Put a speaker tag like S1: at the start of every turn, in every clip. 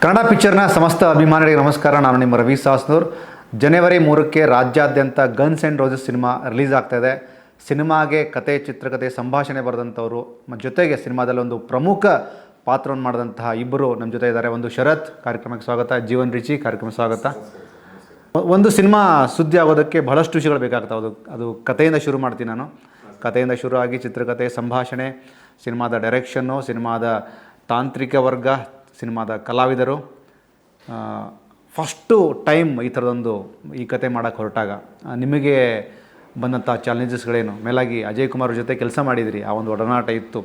S1: ಕನ್ನಡ ಪಿಕ್ಚರ್ನ ಸಮಸ್ತ ಅಭಿಮಾನಿಗಳಿಗೆ ನಮಸ್ಕಾರ. ನಾನು ನಿಮ್ಮ ರವಿ ಸಾಸ್ನೂರ್. ಜನವರಿ 3ಕ್ಕೆ ರಾಜ್ಯಾದ್ಯಂತ guns and roses cinema release ಆಗ್ತಾಯಿದೆ. ಸಿನಿಮಾಗೆ ಕತೆ, ಚಿತ್ರಕಥೆ, ಸಂಭಾಷಣೆ ಬರೆದಂಥವರು, ಜೊತೆಗೆ ಸಿನಿಮಾದಲ್ಲಿ ಒಂದು ಪ್ರಮುಖ ಪಾತ್ರವನ್ನು ಮಾಡಿದಂತಹ ಇಬ್ಬರು ನಮ್ಮ ಜೊತೆ ಇದ್ದಾರೆ. ಒಂದು ಶರತ್, ಕಾರ್ಯಕ್ರಮಕ್ಕೆ ಸ್ವಾಗತ. ಜೀವನ್ ರಿಚಿ, ಕಾರ್ಯಕ್ರಮಕ್ಕೆ ಸ್ವಾಗತ. ಒಂದು ಸಿನಿಮಾ ಸುದ್ದಿ ಆಗೋದಕ್ಕೆ ಬಹಳಷ್ಟು ವಿಷಯಗಳು ಬೇಕಾಗ್ತಾವೆ. ಅದು ಕಥೆಯಿಂದ ಶುರು ಮಾಡ್ತೀನಿ ನಾನು. ಕಥೆಯಿಂದ ಶುರು ಆಗಿ ಚಿತ್ರಕಥೆ, ಸಂಭಾಷಣೆ, ಸಿನಿಮಾದ ಡೈರೆಕ್ಷನ್ನು, ಸಿನಿಮಾದ ತಾಂತ್ರಿಕ ವರ್ಗ, ಸಿನಿಮಾದ ಕಲಾವಿದರು. ಫಸ್ಟು ಟೈಮ್ ಈ ಥರದೊಂದು ಈ ಕತೆ ಮಾಡೋಕ್ಕೆ ಹೊರಟಾಗ ನಿಮಗೆ ಬಂದಂಥ ಚಾಲೆಂಜಸ್ಗಳೇನು? ಮೇಲಾಗಿ ಅಜಯ್ ಕುಮಾರ್ ಜೊತೆ ಕೆಲಸ ಮಾಡಿದಿರಿ, ಆ ಒಂದು ಒಡನಾಟ ಇತ್ತು.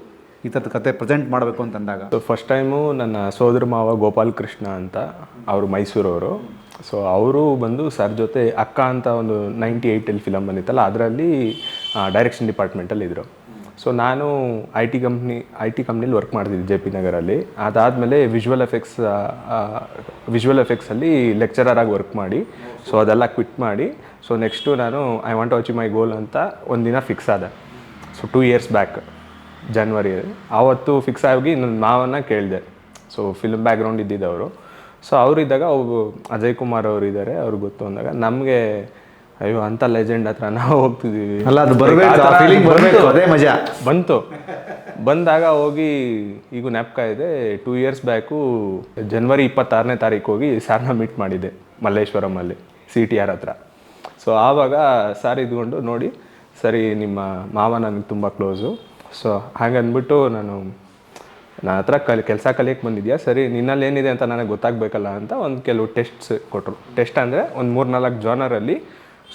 S1: ಈ ಥರದ ಕತೆ ಪ್ರೆಸೆಂಟ್ ಮಾಡಬೇಕು ಅಂತಂದಾಗ
S2: ಫಸ್ಟ್ ಟೈಮು ನನ್ನ ಸೋದರ ಮಾವ ಗೋಪಾಲ್ ಕೃಷ್ಣ ಅಂತ, ಅವರು ಮೈಸೂರವರು. ಸೊ ಅವರು ಬಂದು ಸರ್ ಜೊತೆ ಅಕ್ಕ ಅಂತ ಒಂದು 98 ಫಿಲಮ್ ಬಂದಿತ್ತಲ್ಲ, ಅದರಲ್ಲಿ ಡೈರೆಕ್ಷನ್ ಡಿಪಾರ್ಟ್ಮೆಂಟಲ್ಲಿ ಇದ್ದರು. ಸೊ ನಾನು ಐ ಟಿ ಕಂಪ್ನಿಲಿ ವರ್ಕ್ ಮಾಡ್ತಿದ್ದೆ ಜೆ ಪಿ ನಗರಲ್ಲಿ. ಅದಾದಮೇಲೆ ವಿಜುವಲ್ ಎಫೆಕ್ಟ್ಸಲ್ಲಿ ಲೆಕ್ಚರರಾಗಿ ವರ್ಕ್ ಮಾಡಿ, ಸೊ ಅದೆಲ್ಲ ಕ್ವಿಟ್ ಮಾಡಿ, ಸೊ ನೆಕ್ಸ್ಟು ನಾನು ಐ ವಾಂಟ್ ಟು ಅಚೀವ್ ಮೈ ಗೋಲ್ ಅಂತ ಒಂದಿನ ಫಿಕ್ಸ್ ಆದೆ. ಸೊ 2 ಇಯರ್ಸ್ ಬ್ಯಾಕ್ ಜನವರಿ ಆವತ್ತು ಫಿಕ್ಸ್ ಆಗಿ ನನ್ನ ಮಾವನ್ನ ಕೇಳಿದೆ. ಸೊ ಫಿಲ್ಮ್ ಬ್ಯಾಕ್ಗ್ರೌಂಡ್ ಇದ್ದಿದ್ದವರು. ಸೊ ಅವರಿದ್ದಾಗ ಅಜಯ್ ಕುಮಾರ್ ಅವರು ಇದ್ದಾರೆ, ಅವ್ರಿಗೆ ಗೊತ್ತು ಅಂದಾಗ ನಮಗೆ ಅಯ್ಯೋ ಅಂಥ ಲೆಜೆಂಡ್ ಹತ್ರ ನಾವು ಹೋಗ್ತಿದ್ದೀವಿ
S1: ಅಲ್ಲ, ಅದು ಬರಬೇಕು, ಅದೇ ಮಜಾ
S2: ಬಂತು. ಬಂದಾಗ ಹೋಗಿ ಈಗ ಜ್ಞಾಪಕ ಇದೆ, 2 ಇಯರ್ಸ್ ಬ್ಯಾಕು ಜನವರಿ 26ನೇ ತಾರೀಕು ಹೋಗಿ ಸಾರ್ನ ಮೀಟ್ ಮಾಡಿದ್ದೆ ಮಲ್ಲೇಶ್ವರಮಲ್ಲಿ CTR ಹತ್ರ. ಸೊ ಆವಾಗ ಸಾರ್ ಇದ್ಕೊಂಡು ನೋಡಿ, ಸರಿ ನಿಮ್ಮ ಮಾವ ನನಗೆ ತುಂಬ ಕ್ಲೋಸು, ಸೊ ಹಾಗಂದ್ಬಿಟ್ಟು ನನ್ನ ಹತ್ರ ಕೆಲಸ ಕಲಿಯಕ್ಕೆ ಬಂದಿದ್ಯಾ, ಸರಿ ನಿನ್ನಲ್ಲಿ ಏನಿದೆ ಅಂತ ನನಗೆ ಗೊತ್ತಾಗಬೇಕಲ್ಲ ಅಂತ ಒಂದು ಕೆಲವು ಟೆಸ್ಟ್ಸ್ ಕೊಟ್ಟರು. ಟೆಸ್ಟ್ ಅಂದರೆ ಒಂದು 3-4 ಜಾನರಲ್ಲಿ.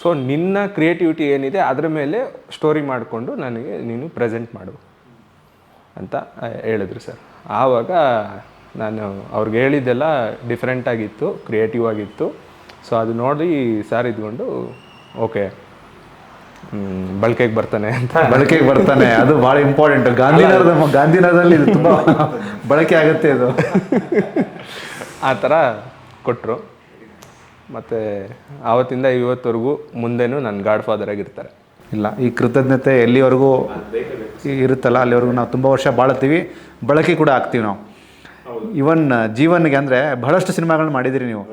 S2: ಸೊ ನಿನ್ನ ಕ್ರಿಯೇಟಿವಿಟಿ ಏನಿದೆ ಅದರ ಮೇಲೆ ಸ್ಟೋರಿ ಮಾಡಿಕೊಂಡು ನನಗೆ ನೀನು ಪ್ರೆಸೆಂಟ್ ಮಾಡು ಅಂತ ಹೇಳಿದ್ರು ಸರ್. ಆವಾಗ ನಾನು ಅವ್ರಿಗೆ ಹೇಳಿದ್ದೆಲ್ಲ ಡಿಫ್ರೆಂಟಾಗಿತ್ತು, ಕ್ರಿಯೇಟಿವ್ ಆಗಿತ್ತು. ಸೊ ಅದು ನೋಡಿ ಸಾರ್ ಇದ್ಕೊಂಡು ಓಕೆ ಬಳಕೆಗೆ ಬರ್ತಾನೆ
S1: ಅದು ಭಾಳ ಇಂಪಾರ್ಟೆಂಟ್. ಗಾಂಧಿನಗರದಲ್ಲಿ ಇದು ತುಂಬ ಬಳಕೆ ಆಗುತ್ತೆ ಇದು.
S2: ಆ ಥರ ಕೊಟ್ಟರು. ಮತ್ತು ಆವತ್ತಿಂದ ಇವತ್ತವರೆಗೂ ಮುಂದೆನೂ ನನ್ನ ಗಾಡ್ ಫಾದರ್ ಆಗಿರ್ತಾರೆ.
S1: ಇಲ್ಲ, ಈ ಕೃತಜ್ಞತೆ ಎಲ್ಲಿವರೆಗೂ ಇರುತ್ತಲ್ಲ ಅಲ್ಲಿವರೆಗೂ ನಾವು ತುಂಬ ವರ್ಷ ಬಾಳ್ತೀವಿ, ಬಳಕೆ ಕೂಡ ಆಗ್ತೀವಿ ನಾವು. ಇವನ್ ಜೀವನ್ಗೆ ಅಂದರೆ ಬಹಳಷ್ಟು ಸಿನಿಮಾಗಳನ್ನ ಮಾಡಿದಿರಿ ನೀವು.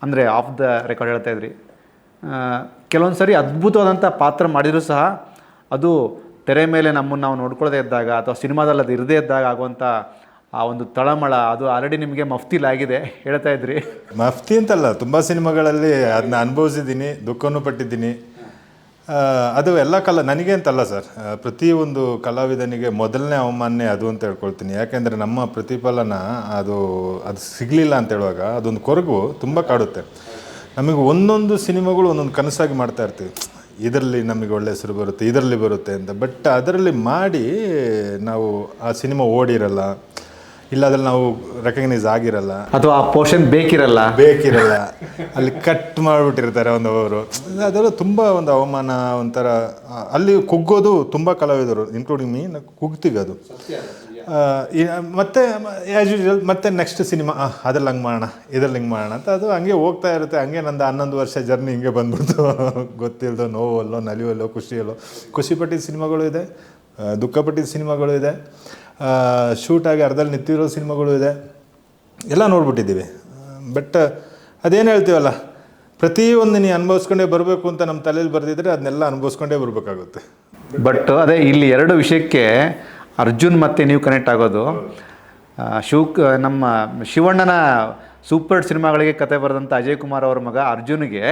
S1: ಅಂದರೆ ಆಫ್ ದ ರೆಕಾರ್ಡ್ ಹೇಳ್ತಾ ಇದ್ರಿ, ಕೆಲವೊಂದು ಸರಿ ಅದ್ಭುತವಾದಂಥ ಪಾತ್ರ ಮಾಡಿದರೂ ಸಹ ಅದು ತೆರೆ ಮೇಲೆ ನಮ್ಮನ್ನು ನಾವು ನೋಡ್ಕೊಳ್ಳದೇ ಇದ್ದಾಗ ಅಥವಾ ಸಿನಿಮಾದಲ್ಲಿ ಅದು ಇರದೇ ಇದ್ದಾಗ ಆಗುವಂಥ ಆ ಒಂದು ತಳಮಳ, ಅದು ಆಲ್ರೆಡಿ ನಿಮಗೆ ಮಫ್ತಿಲಾಗಿದೆ ಹೇಳ್ತಾ ಇದ್ರಿ.
S3: ಮಫ್ತಿ ಅಂತಲ್ಲ, ತುಂಬ ಸಿನಿಮಾಗಳಲ್ಲಿ ಅದನ್ನ ಅನುಭವಿಸಿದ್ದೀನಿ, ದುಃಖನೂ ಪಟ್ಟಿದ್ದೀನಿ. ಅದು ಎಲ್ಲ ನನಗೆ ಅಂತಲ್ಲ ಸರ್, ಪ್ರತಿಯೊಂದು ಕಲಾವಿದನಿಗೆ ಮೊದಲನೇ ಅವಮಾನ ಅದು ಅಂತ ಹೇಳ್ಕೊಳ್ತೀನಿ. ಯಾಕೆಂದರೆ ನಮ್ಮ ಪ್ರತಿಫಲನ ಅದು ಸಿಗಲಿಲ್ಲ ಅಂತ ಹೇಳುವಾಗ ಅದೊಂದು ಕೊರಗು ತುಂಬ ಕಾಡುತ್ತೆ. ನಮಗೆ ಒಂದೊಂದು ಸಿನಿಮಾಗಳು ಒಂದೊಂದು ಕನಸಾಗಿ ಮಾಡ್ತಾ ಇರ್ತೀವಿ, ಇದರಲ್ಲಿ ನಮಗೆ ಒಳ್ಳೆ ಹೆಸರು ಬರುತ್ತೆ, ಇದರಲ್ಲಿ ಬರುತ್ತೆ ಅಂತ. ಬಟ್ ಅದರಲ್ಲಿ ಮಾಡಿ ನಾವು ಆ ಸಿನಿಮಾ ಓಡಿರಲ್ಲ, ಇಲ್ಲ ಅದ್ರಲ್ಲಿ ನಾವು ರೆಕಗ್ನೈಸ್ ಆಗಿರಲ್ಲ,
S1: ಅಥವಾ ಆ ಪೋರ್ಷನ್ ಬೇಕಿರಲ್ಲ,
S3: ಅಲ್ಲಿ ಕಟ್ ಮಾಡಿಬಿಟ್ಟಿರ್ತಾರೆ ಅವರು. ಅದೆಲ್ಲ ತುಂಬ ಒಂದು ಅವಮಾನ, ಒಂಥರ ಅಲ್ಲಿ ಕುಗ್ಗೋದು ತುಂಬ ಕಲಾವಿದರು ಇನ್ಕ್ಲೂಡಿಂಗ್ ಮೀ, ಕುಗ್ತೀವಿ ಅದು. ಮತ್ತೆ ಆ್ಯಸ್ ಯೂಶುವಲ್ ಮತ್ತೆ ನೆಕ್ಸ್ಟ್ ಸಿನಿಮಾ ಅದ್ರಲ್ಲಿ ಹಂಗೆ ಮಾಡೋಣ, ಇದರಲ್ಲಿ ಹಿಂಗೆ ಮಾಡೋಣ ಅಂತ ಅದು ಹಂಗೆ ಹೋಗ್ತಾ ಇರುತ್ತೆ. ಹಂಗೆ ನಂದು 11 ವರ್ಷ ಜರ್ನಿ ಹಿಂಗೆ ಬಂದ್ಬಿಡ್ತು. ಗೊತ್ತಿಲ್ಲದೋ ನೋವಲ್ಲೋ ನಲಿವಲ್ಲೋ ಖುಷಿಯಲ್ಲೋ ಖುಷಿಪಟ್ಟಿದ್ದ ಸಿನಿಮಾಗಳು ಇದೆ, ದುಃಖಪಟ್ಟಿದ್ದ ಸಿನಿಮಾಗಳು ಇದೆ, ಶೂಟಾಗಿ ಅರ್ಧದಲ್ಲಿ ನಿಂತಿರೋ ಸಿನಿಮಾಗಳು ಇದೆ, ಎಲ್ಲ ನೋಡ್ಬಿಟ್ಟಿದ್ದೀವಿ. ಬಟ್ ಅದೇನು ಹೇಳ್ತೀವಲ್ಲ, ಪ್ರತಿಯೊಂದು ನೀನು ಅನುಭವಿಸ್ಕೊಂಡೇ ಬರಬೇಕು ಅಂತ ನಮ್ಮ ತಲೆಯಲ್ಲಿ ಬರೆದಿದ್ರೆ ಅದನ್ನೆಲ್ಲ ಅನುಭವಿಸ್ಕೊಂಡೇ ಬರಬೇಕಾಗುತ್ತೆ.
S1: ಬಟ್ ಅದೇ ಇಲ್ಲಿ 2 ವಿಷಯಕ್ಕೆ ಅರ್ಜುನ್ ಮತ್ತು ನೀವು ಕನೆಕ್ಟ್ ಆಗೋದು. ನಮ್ಮ ಶಿವಣ್ಣನ ಸೂಪರ್ ಹಿಟ್ ಸಿನಿಮಾಗಳಿಗೆ ಕತೆ ಬರೆದಂಥ ಅಜಯ್ ಕುಮಾರ್ ಅವರ ಮಗ ಅರ್ಜುನ್ಗೆ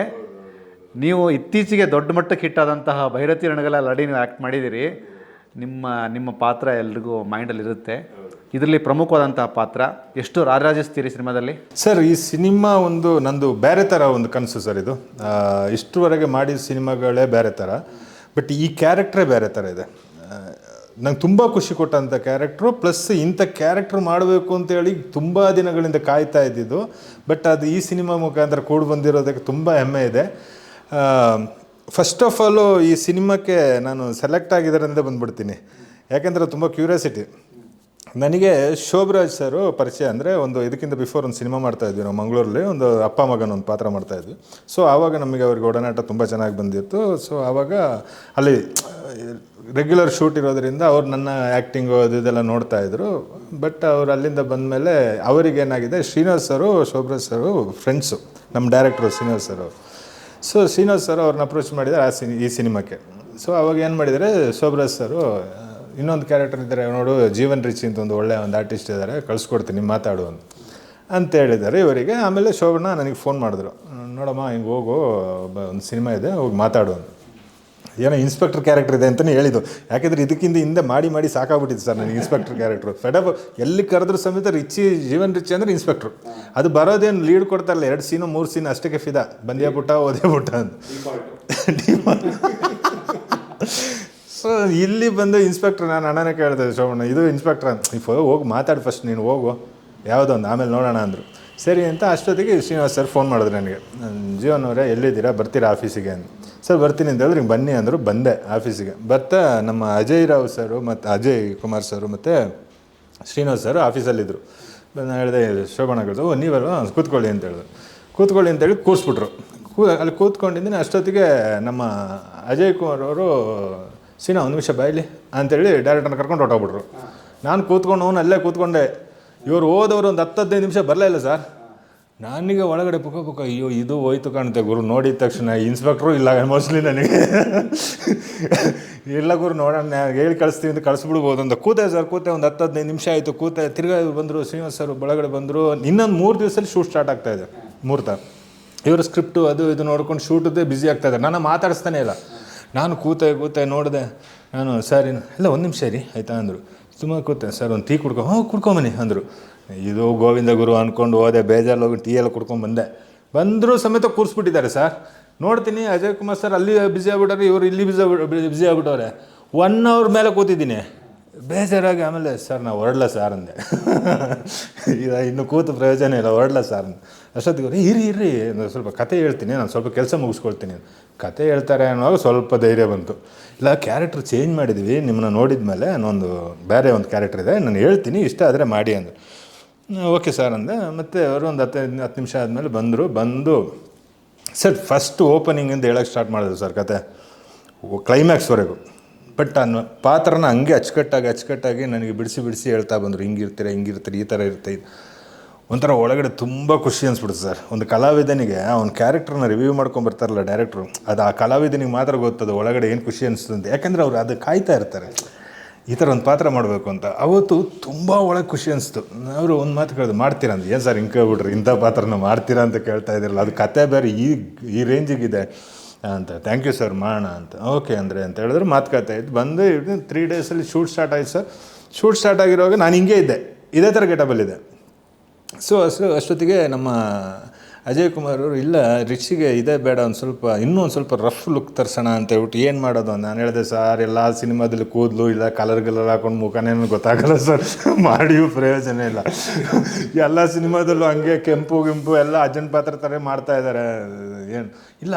S1: ನೀವು ಇತ್ತೀಚೆಗೆ ದೊಡ್ಡ ಮಟ್ಟಕ್ಕೆ ಹಿಟ್ಟಾದಂತಹ ಭೈರತಿ ರಣಗಲ ಲಡಿ ನೀವು ಆ್ಯಕ್ಟ್ ಮಾಡಿದ್ದೀರಿ. ನಿಮ್ಮ ಪಾತ್ರ ಎಲ್ರಿಗೂ ಮೈಂಡಲ್ಲಿರುತ್ತೆ. ಇದರಲ್ಲಿ ಪ್ರಮುಖವಾದಂತಹ ಪಾತ್ರ. ಎಷ್ಟು ರಾಜರಾಜಿಸ್ತೀರಿ ಸಿನಿಮಾದಲ್ಲಿ?
S3: ಸರ್, ಈ ಸಿನಿಮಾ ನಂದು ಬೇರೆ ಥರ ಒಂದು ಕನಸು ಸರ್. ಇದು ಇಷ್ಟರವರೆಗೆ ಮಾಡಿದ ಸಿನಿಮಾಗಳೇ ಬೇರೆ ಥರ, ಬಟ್ ಈ ಕ್ಯಾರೆಕ್ಟ್ರೇ ಬೇರೆ ಥರ ಇದೆ. ನಂಗೆ ತುಂಬ ಖುಷಿ ಕೊಟ್ಟಂಥ ಕ್ಯಾರೆಕ್ಟ್ರು, ಪ್ಲಸ್ ಇಂಥ ಕ್ಯಾರೆಕ್ಟ್ರ್ ಮಾಡಬೇಕು ಅಂತೇಳಿ ತುಂಬ ದಿನಗಳಿಂದ ಕಾಯ್ತಾ ಇದ್ದಿದ್ದು. ಬಟ್ ಅದು ಈ ಸಿನಿಮಾ ಮುಖಾಂತರ ಕೂಡಿ ಬಂದಿರೋದಕ್ಕೆ ತುಂಬ ಹೆಮ್ಮೆ ಇದೆ. ಫಸ್ಟ್ ಆಫ್ ಆಲು ಈ ಸಿನಿಮಾಕ್ಕೆ ನಾನು ಸೆಲೆಕ್ಟ್ ಆಗಿದ್ದರಿಂದ ಬಂದುಬಿಡ್ತೀನಿ. ಯಾಕೆಂದರೆ ತುಂಬ ಕ್ಯೂರಿಯಾಸಿಟಿ. ನನಗೆ ಶೋಭರಾಜ್ ಸರು ಪರಿಚಯ. ಅಂದರೆ ಇದಕ್ಕಿಂತ ಬಿಫೋರ್ ಒಂದು ಸಿನಿಮಾ ಮಾಡ್ತಾಯಿದ್ವಿ ನಾವು ಮಂಗಳೂರಲ್ಲಿ, ಒಂದು ಅಪ್ಪ ಮಗನ ಒಂದು ಪಾತ್ರ ಮಾಡ್ತಾಯಿದ್ವಿ. ಸೊ ಆವಾಗ ನಮಗೆ ಅವ್ರಿಗೆ ಒಡನಾಟ ತುಂಬ ಚೆನ್ನಾಗಿ ಬಂದಿತ್ತು. ಸೊ ಆವಾಗ ಅಲ್ಲಿ ರೆಗ್ಯುಲರ್ ಶೂಟ್ ಇರೋದ್ರಿಂದ ಅವ್ರು ನನ್ನ ಆ್ಯಕ್ಟಿಂಗು ಅದು ಇದೆಲ್ಲ ನೋಡ್ತಾಯಿದ್ರು. ಬಟ್ ಅವ್ರು ಅಲ್ಲಿಂದ ಬಂದಮೇಲೆ ಅವರಿಗೇನಾಗಿದೆ, ಶ್ರೀನಿವಾಸ್ ಸರು ಶೋಭರಾಜ್ ಸರು ಫ್ರೆಂಡ್ಸು, ನಮ್ಮ ಡೈರೆಕ್ಟ್ರು ಶ್ರೀನಿವಾಸ್ ಸರ್ ಅವರು. ಸೊ ಶ್ರೀನಿವಾಸ್ ಸರ್ ಅವ್ರನ್ನ ಅಪ್ರೋಚ್ ಮಾಡಿದ್ದಾರೆ ಈ ಸಿನಿಮಾಕ್ಕೆ. ಸೊ ಅವಾಗ ಏನು ಮಾಡಿದ್ದಾರೆ, ಶೋಭರಾಜ್ ಸರು ಇನ್ನೊಂದು ಕ್ಯಾರೆಕ್ಟರ್ ಇದ್ದಾರೆ ನೋಡು, ಜೀವನ್ ರಿಚಿ ಅಂತ ಒಂದು ಒಳ್ಳೆಯ ಒಂದು ಆರ್ಟಿಸ್ಟ್ ಇದ್ದಾರೆ, ಕಳಿಸ್ಕೊಡ್ತೀನಿ ಮಾತಾಡು ಅಂತ ಹೇಳಿದ್ದಾರೆ ಇವರಿಗೆ. ಆಮೇಲೆ ಶೋಭಣ್ಣ ನನಗೆ ಫೋನ್ ಮಾಡಿದ್ರು, ನೋಡಮ್ಮ ಹಿಂಗೆ ಹೋಗು, ಒಂದು ಸಿನಿಮಾ ಇದೆ, ಹೋಗಿ ಮಾತಾಡು ಅಂತ. ಏನೋ ಇನ್ಸ್ಪೆಕ್ಟರ್ ಕ್ಯಾರೆಕ್ಟರ್ ಇದೆ ಅಂತಲೇ ಹೇಳಿದ್ದು. ಯಾಕೆಂದರೆ ಇದಕ್ಕಿಂತ ಹಿಂದೆ ಮಾಡಿ ಸಾಕಾಗ್ಬಿಟ್ಟಿತ್ತು ಸರ್ ನನಗೆ ಇನ್ಸ್ಪೆಕ್ಟರ್ ಕ್ಯಾರೆಕ್ಟ್ರು. ಫೆಡಪ್ ಎಲ್ಲಿ ಕರೆದ್ರೂ ಸಮೇತ ಜೀವನ್ ರಿಚಿ ಅಂದರೆ ಇನ್ಸ್ಪೆಕ್ಟ್ರು. ಅದು ಬರೋದೇನು ಲೀಡ್ ಕೊಡ್ತಾರಲ್ಲ, 2 ಸೀನು 3 ಸೀನು ಅಷ್ಟಕ್ಕೆ ಫಿದಾ, ಬಂದ್ಯಾ ಪುಟ್ಟ ಓದೇ ಪುಟ್ಟ ಅಂತ. ಸೊ ಇಲ್ಲಿ ಬಂದು ಇನ್ಸ್ಪೆಕ್ಟ್ರ್, ನಾನು ಅಣ್ಣನೇ ಕೇಳ್ದೆ, ಶೋಭಣ್ಣ ಇದು ಇನ್ಸ್ಪೆಕ್ಟ್ರ್ ಅಂತ, ಹೋಗಿ ಮಾತಾಡು ಫಸ್ಟ್, ನೀನು ಹೋಗು ಯಾವುದೊಂದು, ಆಮೇಲೆ ನೋಡೋಣ ಅಂದರು. ಸರಿ ಅಂತ ಅಷ್ಟೊತ್ತಿಗೆ ಶ್ರೀನಿವಾಸ್ ಸರ್ ಫೋನ್ ಮಾಡಿದ್ರು ನನಗೆ, ಜೀವನ್ ಅವರೇ ಎಲ್ಲಿದ್ದೀರಾ, ಬರ್ತೀರಾ ಆಫೀಸಿಗೆ ಅಂತ. ಸರ್ ಬರ್ತೀನಿ ಅಂತ ಹೇಳಿದ್ರೆ, ಹಿಂಗೆ ಬನ್ನಿ ಅಂದರು. ಬಂದೆ ಆಫೀಸಿಗೆ. ಬರ್ತಾ ನಮ್ಮ ಅಜಯ್ ರಾವ್ ಸರು ಮತ್ತು ಅಜಯ್ ಕುಮಾರ್ ಸರು ಮತ್ತು ಶ್ರೀನಿವಾಸ್ ಸರು ಆಫೀಸಲ್ಲಿದ್ದರು. ನಾನು ಹೇಳಿದೆ, ಶೋಭಣ್ಣ ಕೇಳಿದ್ರು, ನೀವಲ್ಲ ಕೂತ್ಕೊಳ್ಳಿ ಅಂತ ಹೇಳಿದ್ರು. ಕೂತ್ಕೊಳ್ಳಿ ಅಂತೇಳಿ ಕೂರಿಸ್ಬಿಟ್ರು. ಅಲ್ಲಿ ಕೂತ್ಕೊಂಡಿದ್ದೀನಿ. ಅಷ್ಟೊತ್ತಿಗೆ ನಮ್ಮ ಅಜಯ್ ಕುಮಾರ್ ಅವರು, ಸೀನಾ ಒಂದು ನಿಮಿಷ ಬಾಯಿಲಿ ಅಂತೇಳಿ ಡೈರೆಕ್ಟರ್ನ ಕರ್ಕೊಂಡು ಹೊಟ್ಟೋಗ್ಬಿಟ್ರು. ನಾನು ಕೂತ್ಕೊಂಡು ಅಲ್ಲೇ ಕೂತ್ಕೊಂಡೆ. ಇವರು ಹೋದವರು ಒಂದು 10-15 ನಿಮಿಷ ಬರಲೇ ಇಲ್ಲ ಸರ್. ನನಗೆ ಒಳಗಡೆ ಪುಕ್ಕ ಅಯ್ಯೋ ಇದು ಹೋಯ್ತು ಕಾಣುತ್ತೆ ಗುರು. ನೋಡಿದ ತಕ್ಷಣ ಇನ್ಸ್ಪೆಕ್ಟ್ರು ಇಲ್ಲ ಮೋಸ್ಟ್ಲಿ ನನಗೆ ಇಲ್ಲ ಗುರು, ನೋಡೋಣ ಹೇಳಿ ಕಳಿಸ್ತೀವಿ ಅಂತ ಕಳಿಸ್ಬಿಡ್ಬೋದು ಅಂತ ಕೂತೆ ಸರ್. ಕೂತೆ ಒಂದು 10-15 ನಿಮಿಷ ಆಯಿತು. ಕೂತೆ ತಿರ್ಗಾ ಇವ್ರು ಬಂದರು, ಶ್ರೀನಿವಾಸ್ ಸರ್ ಒಳಗಡೆ ಬಂದರು. ಇನ್ನೊಂದು 3 ದಿವಸದಲ್ಲಿ ಶೂಟ್ ಸ್ಟಾರ್ಟ್ ಆಗ್ತಾಯಿದೆ, ಮುಹೂರ್ತ. ಇವರು ಸ್ಕ್ರಿಪ್ಟು ಅದು ಇದು ನೋಡ್ಕೊಂಡು ಶೂಟದ್ದೇ ಬ್ಯುಸಿ ಆಗ್ತಾಯಿದ್ದಾರೆ. ನಾನು ಮಾತಾಡಿಸ್ತಾನೆ ಇಲ್ಲ. ನಾನು ಕೂತೆ ನೋಡಿದೆ. ನಾನು ಸರ್ ಇಲ್ಲ 1 ನಿಮಿಷ ರೀ ಆಯಿತಾ ಅಂದರು. ತುಂಬ ಕೂತೆ. ಸರ್ ಒಂದು ಟೀ ಕುಡ್ಕೊಂಬನ್ನಿ ಅಂದರು. ಇದು ಗೋವಿಂದ ಗುರು ಅಂದ್ಕೊಂಡು ಹೋದೆ. ಬೇಜಾರಲ್ಲಿ ಹೋಗಿ ಟೀ ಎಲ್ಲ ಕುಡ್ಕೊಂಡ್ಬಂದೆ. ಬಂದರೂ ಸಮೇತ ಕೂರಿಸ್ಬಿಟ್ಟಿದ್ದಾರೆ ಸರ್. ನೋಡ್ತೀನಿ ಅಜಯ್ ಕುಮಾರ್ ಸರ್ ಅಲ್ಲಿ ಬ್ಯುಸಿ ಆಗ್ಬಿಟ್ಟವ್ರೆ, ಇವರು ಇಲ್ಲಿ ಬ್ಯುಸಿ ಆಗ್ಬಿಟ್ಟವ್ರೆ. 1 ಅವರ್ ಮೇಲೆ ಕೂತಿದ್ದೀನಿ ಬೇಜಾರಾಗಿ. ಆಮೇಲೆ ಸರ್ ನಾವು ಹೊರಡ್ಲ ಸರ್ ಅಂದೆ. ಇನ್ನು ಕೂತು ಪ್ರಯೋಜನ ಇಲ್ಲ, ಹೊರಡ್ಲ ಸರ್ ಅಂದೆ. ಅಷ್ಟೊತ್ತಿಗೆ ಇರ್ರಿ ಸ್ವಲ್ಪ ಕತೆ ಹೇಳ್ತೀನಿ, ನಾನು ಸ್ವಲ್ಪ ಕೆಲಸ ಮುಗಿಸ್ಕೊಳ್ತೀನಿ. ಕತೆ ಹೇಳ್ತಾರೆ ಅನ್ನೋವಾಗ ಸ್ವಲ್ಪ ಧೈರ್ಯ ಬಂತು. ಇಲ್ಲ ಕ್ಯಾರೆಕ್ಟ್ರ್ ಚೇಂಜ್ ಮಾಡಿದ್ವಿ, ನಿಮ್ಮನ್ನ ನೋಡಿದ ಮೇಲೆ ನಾನೊಂದು ಬೇರೆ ಒಂದು ಕ್ಯಾರೆಕ್ಟರ್ ಇದೆ, ನಾನು ಹೇಳ್ತೀನಿ, ಇಷ್ಟ ಆದರೆ ಮಾಡಿ ಅಂದರು. ಓಕೆ ಸರ್ ಅಂದೆ. ಮತ್ತು ಅವರು ಒಂದು 10 ನಿಮಿಷ ಆದಮೇಲೆ ಬಂದು ಸರ್ ಫಸ್ಟ್ ಓಪನಿಂಗಿಂದ ಹೇಳೋಕ್ಕೆ ಸ್ಟಾರ್ಟ್ ಮಾಡಿದ್ರು ಸರ್ ಕತೆ ಕ್ಲೈಮ್ಯಾಕ್ಸ್ವರೆಗೂ. ಬಟ್ ಆ ಪಾತ್ರನ ಹಂಗೆ ಅಚ್ಚುಕಟ್ಟಾಗಿ ನನಗೆ ಬಿಡಿಸಿ ಹೇಳ್ತಾ ಬಂದರು. ಹಿಂಗಿರ್ತೀರ ಈ ಥರ ಇರುತ್ತೆ. ಒಂಥರ ಒಳಗಡೆ ತುಂಬ ಖುಷಿ ಅನಿಸ್ಬಿಡುತ್ತೆ ಸರ್. ಒಂದು ಕಲಾವಿದನಿಗೆ ಅವ್ನ ಕ್ಯಾರೆಕ್ಟ್ರನ್ನ ರಿವ್ಯೂ ಮಾಡ್ಕೊಂಬರ್ತಾರಲ್ಲ ಡೈರೆಕ್ಟ್ರು, ಅದು ಆ ಕಲಾವಿದನಿಗೆ ಮಾತ್ರ ಗೊತ್ತದು ಒಳಗಡೆ ಏನು ಖುಷಿ ಅನಿಸ್ತದೆ. ಯಾಕೆಂದರೆ ಅವ್ರು ಅದು ಕಾಯ್ತಾ ಇರ್ತಾರೆ, ಈ ಥರ ಒಂದು ಪಾತ್ರ ಮಾಡಬೇಕು ಅಂತ. ಅವತ್ತು ತುಂಬ ಒಳಗೆ ಖುಷಿ ಅನಿಸ್ತು. ಅವರು ಒಂದು ಮಾತು ಕೇಳಿದ್ರು, ಮಾಡ್ತೀರಾ ಅಂತ. ಏನು ಸರ್ ಹಿಂಗೆ ಕೇಳ್ಬಿಟ್ರಿ, ಇಂಥ ಪಾತ್ರನ ಮಾಡ್ತೀರಾ ಅಂತ ಕೇಳ್ತಾ ಇದ್ದಿರಲ್ಲ, ಅದು ಕತೆ ಬೇರೆ ಈ ರೇಂಜಿಗಿದೆ ಅಂತ. ಥ್ಯಾಂಕ್ ಯು ಸರ್, ಮಾಡೋಣ ಅಂತ. ಓಕೆ ಅಂದರೆ ಅಂತ ಹೇಳಿದ್ರು. ಮಾತುಕತೆ ಇದ್ದು ಬಂದು 3 ಡೇಸಲ್ಲಿ ಶೂಟ್ ಸ್ಟಾರ್ಟ್ ಆಯ್ತು ಸರ್. ಶೂಟ್ ಸ್ಟಾರ್ಟ್ ಆಗಿರುವಾಗ ನಾನು ಹಿಂಗೆ ಇದ್ದೆ, ಇದೇ ಥರ ಗೆಟಬಲ್ಲಿದೆ. ಸೊ ಅಷ್ಟೊತ್ತಿಗೆ ನಮ್ಮ ಅಜಯ್ ಕುಮಾರ್ ಅವರು, ಇಲ್ಲ ರಿಚಿಗೆ ಇದೇ ಬೇಡ, ಇನ್ನೂ ಒಂದು ಸ್ವಲ್ಪ ರಫ್ ಲುಕ್ ತರಿಸೋಣ ಅಂತ ಹೇಳ್ಬಿಟ್ಟು ಏನು ಮಾಡೋದು ಅಂತ ನಾನು ಹೇಳಿದೆ. ಸರ್ ಎಲ್ಲ ಸಿನಿಮಾದಲ್ಲಿ ಕೂದಲು ಇಲ್ಲ, ಕಲರ್ ಹಾಕೊಂಡು ಮುಖನೇನು ಗೊತ್ತಾಗಲ್ಲ ಸರ್, ಮಾಡಿಯೂ ಪ್ರಯೋಜನ ಇಲ್ಲ. ಎಲ್ಲ ಸಿನಿಮಾದಲ್ಲೂ ಹಂಗೆ ಕೆಂಪು ಎಲ್ಲ ಅಜ್ಜನ ಪಾತ್ರ ಥರ ಮಾಡ್ತಾ ಇದ್ದಾರೆ. ಏನು ಇಲ್ಲ,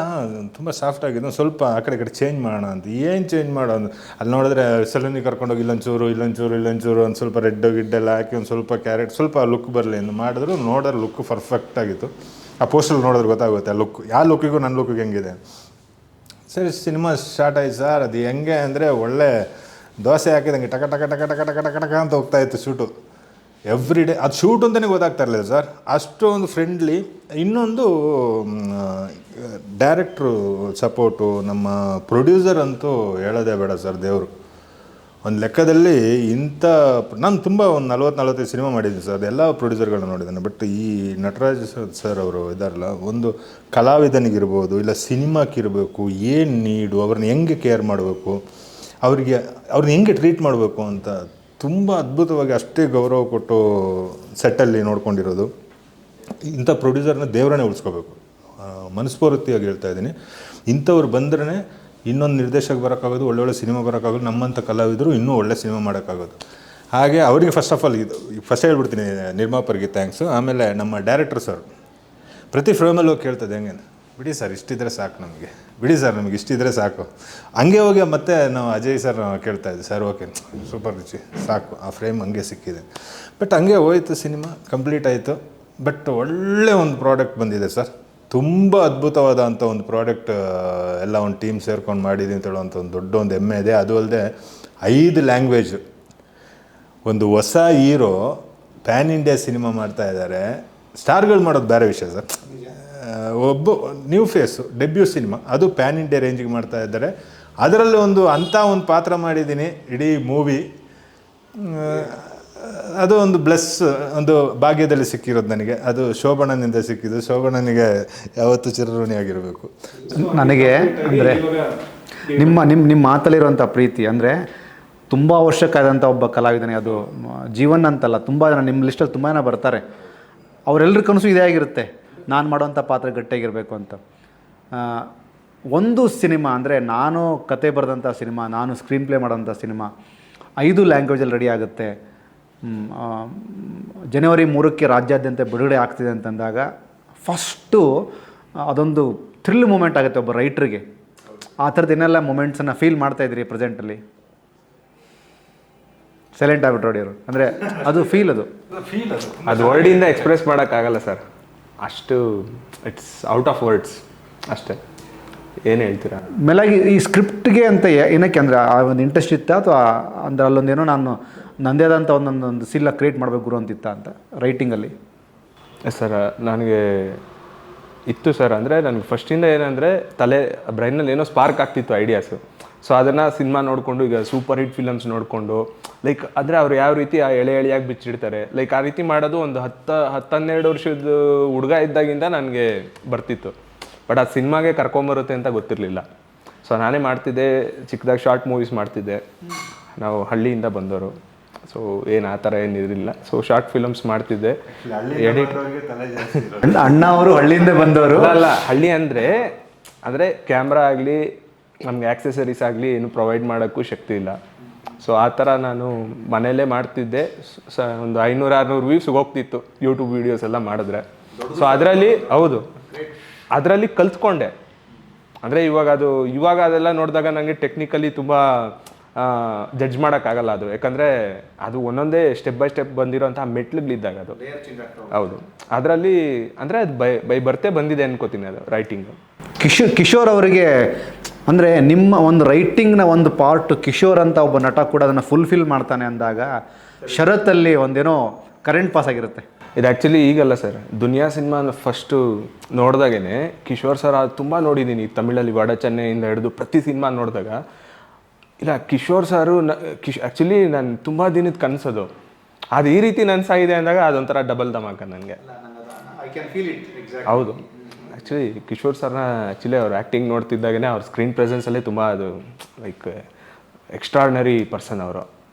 S3: ತುಂಬ ಸಾಫ್ಟ್ ಆಗಿದೆ, ಸ್ವಲ್ಪ ಆ ಕಡೆ ಚೇಂಜ್ ಮಾಡೋಣ ಅಂತ. ಏನು ಚೇಂಜ್ ಮಾಡೋದು, ಅಲ್ಲಿ ನೋಡಿದ್ರೆ ಸಲೂನಿಗೆ ಕರ್ಕೊಂಡೋಗಿ ಇಲ್ಲೊಂಚೂರು ಒಂದು ಸ್ವಲ್ಪ ರೆಡ್ ಗಿಡ್ಡೆಲ್ಲ ಹಾಕಿ ಒಂದು ಸ್ವಲ್ಪ ಕ್ಯಾರೆಟ್ ಸ್ವಲ್ಪ ಲುಕ್ ಬರಲಿ ಎಂದು ಮಾಡಿದ್ರು. ನೋಡೋರು ಲುಕ್ ಪರ್ಫೆಕ್ಟಾಗಿತ್ತು. ಆ ಪೋಸ್ಟಲ್ಲಿ ನೋಡಿದ್ರೆ ಗೊತ್ತಾಗುತ್ತೆ ಆ ಲುಕ್, ಯಾವ ಲುಕ್ಕಿಗೂ ನನ್ನ ಲುಕ್ಕಿಗೆ ಹೆಂಗಿದೆ. ಸರಿ ಸಿನಿಮಾ ಸ್ಟಾರ್ಟ್ ಆಯ್ತು ಸರ್. ಅದು ಹೆಂಗೆ ಅಂದರೆ ಒಳ್ಳೆ ದೋಸೆ ಹಾಕಿದಂಗೆ ಟಕ ಅಂತ ಹೋಗ್ತಾಯಿತ್ತು ಶೂಟು. ಎವ್ರಿ ಡೇ ಅದು ಶೂಟ್ ಅಂತಲೇ ಗೊತ್ತಾಗ್ತಾ ಇರಲಿಲ್ಲ ಸರ್, ಅಷ್ಟೊಂದು ಫ್ರೆಂಡ್ಲಿ. ಇನ್ನೊಂದು ಡೈರೆಕ್ಟ್ರು ಸಪೋರ್ಟು, ನಮ್ಮ ಪ್ರೊಡ್ಯೂಸರ್ ಅಂತೂ ಹೇಳೋದೇ ಬೇಡ ಸರ್, ದೇವರು. ಒಂದು ಲೆಕ್ಕದಲ್ಲಿ ನಾನು ತುಂಬ ಒಂದು 40-45 ಸಿನಿಮಾ ಮಾಡಿದ್ದೀನಿ ಸರ್, ಎಲ್ಲ ಪ್ರೊಡ್ಯೂಸರ್ಗಳನ್ನ ನೋಡಿದ್ದಾನೆ. ಬಟ್ ಈ ನಟರಾಜ್ ಸರ್ ಅವರು ಇದ್ದಾರಲ್ಲ, ಒಂದು ಕಲಾವಿದನಿಗಿರ್ಬೋದು ಇಲ್ಲ ಸಿನಿಮಾಕ್ಕಿರಬೇಕು, ಏನು ನೀಡು, ಅವ್ರನ್ನ ಹೆಂಗೆ ಕೇರ್ ಮಾಡಬೇಕು, ಅವ್ರನ್ನ ಹೆಂಗೆ ಟ್ರೀಟ್ ಮಾಡಬೇಕು ಅಂತ ತುಂಬ ಅದ್ಭುತವಾಗಿ ಅಷ್ಟೇ ಗೌರವ ಕೊಟ್ಟು ಸೆಟ್ಟಲ್ಲಿ ನೋಡ್ಕೊಂಡಿರೋದು. ಇಂಥ ಪ್ರೊಡ್ಯೂಸರ್ನ ದೇವರನ್ನೇ ಉಳಿಸ್ಕೋಬೇಕು. ಮನಸ್ಫೂರ್ತಿಯಾಗಿ ಹೇಳ್ತಾ ಇದ್ದೀನಿ. ಇಂಥವ್ರು ಬಂದ್ರೇ ಇನ್ನೊಂದು ನಿರ್ದೇಶಕ ಬರೋಕ್ಕಾಗೋದು, ಒಳ್ಳೊಳ್ಳೆ ಸಿನಿಮಾ ಬರೋಕ್ಕಾಗೋದು, ನಮ್ಮಂಥ ಕಲಾವಿದರು ಇನ್ನೂ ಒಳ್ಳೆ ಸಿನಿಮಾ ಮಾಡೋಕ್ಕಾಗೋದು. ಹಾಗೆ ಅವರಿಗೆ ಫಸ್ಟ್ ಆಫ್ ಆಲ್ ಫಸ್ಟ್ ಹೇಳ್ಬಿಡ್ತೀನಿ, ನಿರ್ಮಾಪರಿಗೆ ಥ್ಯಾಂಕ್ಸು. ಆಮೇಲೆ ನಮ್ಮ ಡೈರೆಕ್ಟರ್ ಸರ್ ಪ್ರತಿ ಫ್ರೇಮಲ್ಲಿ ಹೋಗಿ ಕೇಳ್ತದೆ, ಹೆಂಗೆ ಬಿಡಿ ಸರ್ ಇಷ್ಟಿದ್ರೆ ಸಾಕು ನಮಗೆ, ಬಿಡಿ ಸರ್ ನಮಗೆ ಇಷ್ಟಿದ್ರೆ ಸಾಕು. ಹಂಗೆ ಹೋಗಿ ಮತ್ತೆ ನಾವು ಅಜಯ್ ಸರ್ ಕೇಳ್ತಾಯಿದ್ದೆ, ಸರ್ ಓಕೆ ಸೂಪರ್ ರಿಚಿ ಸಾಕು, ಆ ಫ್ರೇಮ್ ಹಂಗೆ ಸಿಕ್ಕಿದೆ. ಬಟ್ ಹಂಗೆ ಹೋಯ್ತು, ಸಿನಿಮಾ ಕಂಪ್ಲೀಟ್ ಆಯಿತು. ಬಟ್ ಒಳ್ಳೆ ಒಂದು ಪ್ರಾಡಕ್ಟ್ ಬಂದಿದೆ ಸರ್. ತುಂಬ ಅದ್ಭುತವಾದಂಥ ಒಂದು ಪ್ರಾಡಕ್ಟ್ ಎಲ್ಲ ಒಂದು ಟೀಮ್ ಸೇರ್ಕೊಂಡು ಮಾಡಿದೆ ಅಂತ ಹೇಳುವಂಥ ಒಂದು ದೊಡ್ಡ ಒಂದು ಹೆಮ್ಮೆ ಇದೆ. ಅದು ಅಲ್ಲದೆ 5 ಲ್ಯಾಂಗ್ವೇಜ್, ಒಂದು ಹೊಸ ಹೀರೋ ಪ್ಯಾನ್ ಇಂಡಿಯಾ ಸಿನಿಮಾ ಮಾಡ್ತಾ ಇದ್ದಾರೆ. ಸ್ಟಾರ್ಗಳು ಮಾಡೋದು ಬೇರೆ ವಿಷಯ ಸರ್, ಒಬ್ಬ ನ್ಯೂ ಫೇಸು ಡೆಬ್ಯೂ ಸಿನಿಮಾ, ಅದು ಪ್ಯಾನ್ ಇಂಡಿಯಾ ರೇಂಜಿಗೆ ಮಾಡ್ತಾ ಇದ್ದಾರೆ. ಅದರಲ್ಲಿ ಒಂದು ಪಾತ್ರ ಮಾಡಿದ್ದೀನಿ ಇಡೀ ಮೂವಿ. ಅದು ಒಂದು ಒಂದು ಭಾಗ್ಯದಲ್ಲಿ ಸಿಕ್ಕಿರೋದು ನನಗೆ. ಅದು ಶೋಭಣ್ಣನಿಂದ ಸಿಕ್ಕಿದ್ದು. ಶೋಭಣ್ಣನಿಗೆ ಯಾವತ್ತೂ ಚಿರಋಣಿಯಾಗಿರಬೇಕು.
S1: ನನಗೆ ಅಂದರೆ ನಿಮ್ಮ ಮಾತಲ್ಲಿರುವಂಥ ಪ್ರೀತಿ ಅಂದರೆ ತುಂಬ ವರ್ಷಕ್ಕಾದಂಥ ಒಬ್ಬ ಕಲಾವಿದನಿಗೆ ಅದು ಜೀವನ ಅಂತಲ್ಲ, ತುಂಬ ಜನ ನಿಮ್ಮ ಲಿಸ್ಟಲ್ಲಿ ತುಂಬ ಜನ ಬರ್ತಾರೆ, ಅವರೆಲ್ಲರ ಕನಸು ಇದೇ ಆಗಿರುತ್ತೆ, ನಾನು ಮಾಡೋವಂಥ ಪಾತ್ರ ಗಟ್ಟಿಯಾಗಿರಬೇಕು ಅಂತ. ಒಂದು ಸಿನಿಮಾ ಅಂದರೆ ನಾನು ಕತೆ ಬರೆದಂಥ ಸಿನಿಮಾ, ನಾನು ಸ್ಕ್ರೀನ್ ಪ್ಲೇ ಮಾಡೋಂಥ ಸಿನಿಮಾ 5 ಲ್ಯಾಂಗ್ವೇಜಲ್ಲಿ ರೆಡಿ ಆಗುತ್ತೆ, ಜನವರಿ 3ಕ್ಕೆ ರಾಜ್ಯಾದ್ಯಂತ ಬಿಡುಗಡೆ ಆಗ್ತಿದೆ ಅಂತಂದಾಗ ಫಸ್ಟು ಅದೊಂದು ಥ್ರಿಲ್ ಮೂಮೆಂಟ್ ಆಗುತ್ತೆ ಒಬ್ಬ ರೈಟ್ರಿಗೆ. ಆ ಥರದ್ದು ಏನೆಲ್ಲ ಮೂಮೆಂಟ್ಸನ್ನು ಫೀಲ್ ಮಾಡ್ತಾಯಿದ್ರಿ ಪ್ರೆಸೆಂಟಲ್ಲಿ? ಸೈಲೆಂಟ್ ಆಗ್ಬಿಟ್ಟು ಹೊಡಿಯೋರು ಅಂದರೆ ಅದು ಫೀಲ್,
S2: ಅದು ವರ್ಡಿಂದ ಎಕ್ಸ್ಪ್ರೆಸ್ ಮಾಡೋಕ್ಕಾಗಲ್ಲ ಸರ್, ಅಷ್ಟು ಇಟ್ಸ್ ಔಟ್ ಆಫ್ ವರ್ಡ್ಸ್ ಅಷ್ಟೇ. ಏನು ಹೇಳ್ತೀರಾ?
S1: ಮೇಲಾಗಿ ಈ ಸ್ಕ್ರಿಪ್ಟ್ಗೆ ಅಂತ ಏನಕ್ಕೆ ಅಂದರೆ ಆ ಒಂದು ಇಂಟ್ರೆಸ್ಟ್ ಇತ್ತಾ, ಅಥವಾ ಅಂದರೆ ಅಲ್ಲೊಂದೇನೋ ನಾನು ನನ್ನದೇ ಆದಂಥ ಒಂದೊಂದು ಸೀಲ ಕ್ರಿಯೇಟ್ ಮಾಡಬೇಕು ಗುರು ಅಂತಿತ್ತ ಅಂತ ರೈಟಿಂಗಲ್ಲಿ?
S2: ಸರ್ ನನಗೆ ಇತ್ತು ಸರ್. ಅಂದರೆ ನನಗೆ ಫಸ್ಟಿಂದ ಏನಂದರೆ ಬ್ರೈನಲ್ಲಿ ಏನೋ ಸ್ಪಾರ್ಕ್ ಆಗ್ತಿತ್ತು ಐಡಿಯಾಸು. ಸೊ ಅದನ್ನು ಸಿನಿಮಾ ನೋಡಿಕೊಂಡು, ಈಗ ಸೂಪರ್ ಹಿಟ್ ಫಿಲಮ್ಸ್ ನೋಡಿಕೊಂಡು, ಲೈಕ್ ಅಂದರೆ ಅವ್ರು ಯಾವ ರೀತಿ ಆ ಎಳೆಯಾಗಿ ಬಿಚ್ಚಿಡ್ತಾರೆ, ಲೈಕ್ ಆ ರೀತಿ ಮಾಡೋದು ಒಂದು 10-12 ವರ್ಷದ ಹುಡುಗ ಇದ್ದಾಗಿಂದ ನನಗೆ ಬರ್ತಿತ್ತು. ಬಟ್ ಅದು ಸಿನಿಮಾಗೆ ಕರ್ಕೊಂಬರುತ್ತೆ ಅಂತ ಗೊತ್ತಿರಲಿಲ್ಲ. ಸೊ ನಾನೇ ಮಾಡ್ತಿದ್ದೆ, ಚಿಕ್ಕದಾಗಿ ಶಾರ್ಟ್ ಮೂವೀಸ್ ಮಾಡ್ತಿದ್ದೆ. ನಾವು ಹಳ್ಳಿಯಿಂದ ಬಂದವರು, ಸೊ ಏನು ಆ ಥರ ಏನಿರಲಿಲ್ಲ. ಸೊ ಶಾರ್ಟ್ ಫಿಲಮ್ಸ್ ಮಾಡ್ತಿದ್ದೆ.
S1: ಅಣ್ಣ ಅವರು ಹಳ್ಳಿಯಿಂದ ಬಂದವರು
S2: ಅಲ್ಲ, ಹಳ್ಳಿ ಅಂದರೆ ಕ್ಯಾಮ್ರಾ ಆಗಲಿ ನಮ್ಗೆ ಆಕ್ಸೆಸರೀಸ್ ಆಗಲಿ ಏನು ಪ್ರೊವೈಡ್ ಮಾಡೋಕ್ಕೂ ಶಕ್ತಿ ಇಲ್ಲ. ಸೊ ಆ ಥರ ನಾನು ಮನೆಯಲ್ಲೇ ಮಾಡ್ತಿದ್ದೆ. ಒಂದು 500-600 ವ್ಯೂಸ್ ಹೋಗ್ತಿತ್ತು ಯೂಟ್ಯೂಬ್ ವೀಡಿಯೋಸ್ ಎಲ್ಲ ಮಾಡಿದ್ರೆ. ಸೊ ಅದರಲ್ಲಿ ಕಲ್ತ್ಕೊಂಡೆ. ಅಂದರೆ ಇವಾಗ ಅದೆಲ್ಲ ನೋಡಿದಾಗ ನನಗೆ ಟೆಕ್ನಿಕಲಿ ತುಂಬ ಜಡ್ಜ್ ಮಾಡೋಕ್ಕಾಗಲ್ಲ ಅದು, ಯಾಕಂದರೆ ಅದು ಒಂದೊಂದೇ ಸ್ಟೆಪ್ ಬೈ ಸ್ಟೆಪ್ ಬಂದಿರೋಂಥ ಮೆಟ್ಲುಗಳಿದ್ದಾಗ ಅದು. ಹೌದು, ಅದರಲ್ಲಿ ಅಂದರೆ ಅದು ಬೈ ಬರ್ತೆ ಬಂದಿದೆ ಅನ್ಕೋತೀನಿ ಅದು ರೈಟಿಂಗು.
S1: ಕಿಶೋರ್ ಅವರಿಗೆ ಅಂದರೆ ನಿಮ್ಮ ಒಂದು ರೈಟಿಂಗ್ನ ಒಂದು ಪಾರ್ಟ್ ಕಿಶೋರ್ ಅಂತ ಒಬ್ಬ ನಟ ಕೂಡ ಅದನ್ನು ಫುಲ್ಫಿಲ್ ಮಾಡ್ತಾನೆ ಅಂದಾಗ ಶರತ್ತಲ್ಲಿ ಒಂದೇನೋ ಕರೆಂಟ್ ಪಾಸ್ ಆಗಿರುತ್ತೆ.
S2: ಇದು ಆ್ಯಕ್ಚುಲಿ ಈಗಲ್ಲ ಸರ್, ದುನಿಯಾ ಸಿನಿಮಾನ ಫಸ್ಟು ನೋಡಿದಾಗೇ ಕಿಶೋರ್ ಸರ್ ಅದು ತುಂಬ ನೋಡಿದ್ದೀನಿ ತಮಿಳಲ್ಲಿ. ವಡ ಚೆನ್ನೈಯಿಂದ ಹಿಡಿದು ಪ್ರತಿ ಸಿನಿಮಾ ನೋಡಿದಾಗ ಇಲ್ಲ ಕಿಶೋರ್ ಸಾರು ಆ್ಯಕ್ಚುಲಿ ನಾನು ತುಂಬ ದಿನದ ಕನಸದು ಅದು ಈ ರೀತಿ ನನಸಾಗಿದೆ ಅಂದಾಗ ಅದೊಂಥರ ಡಬಲ್ ಧಮಾಕ ನನಗೆ. ಹೌದು, ಆ್ಯಕ್ಚುಲಿ ಕಿಶೋರ್ ಸರ್ನ ಆ್ಯಕ್ಚುಲಿ ಅವ್ರ ಆ್ಯಕ್ಟಿಂಗ್ ನೋಡ್ತಿದ್ದಾಗೇ ಅವ್ರ ಸ್ಕ್ರೀನ್ ಪ್ರೆಸೆನ್ಸಲ್ಲೇ ತುಂಬ ಅದು ಲೈಕ್ ಎಕ್ಸ್ಟ್ರಾರ್ಡಿನರಿ ಪರ್ಸನ್ ಅವರು.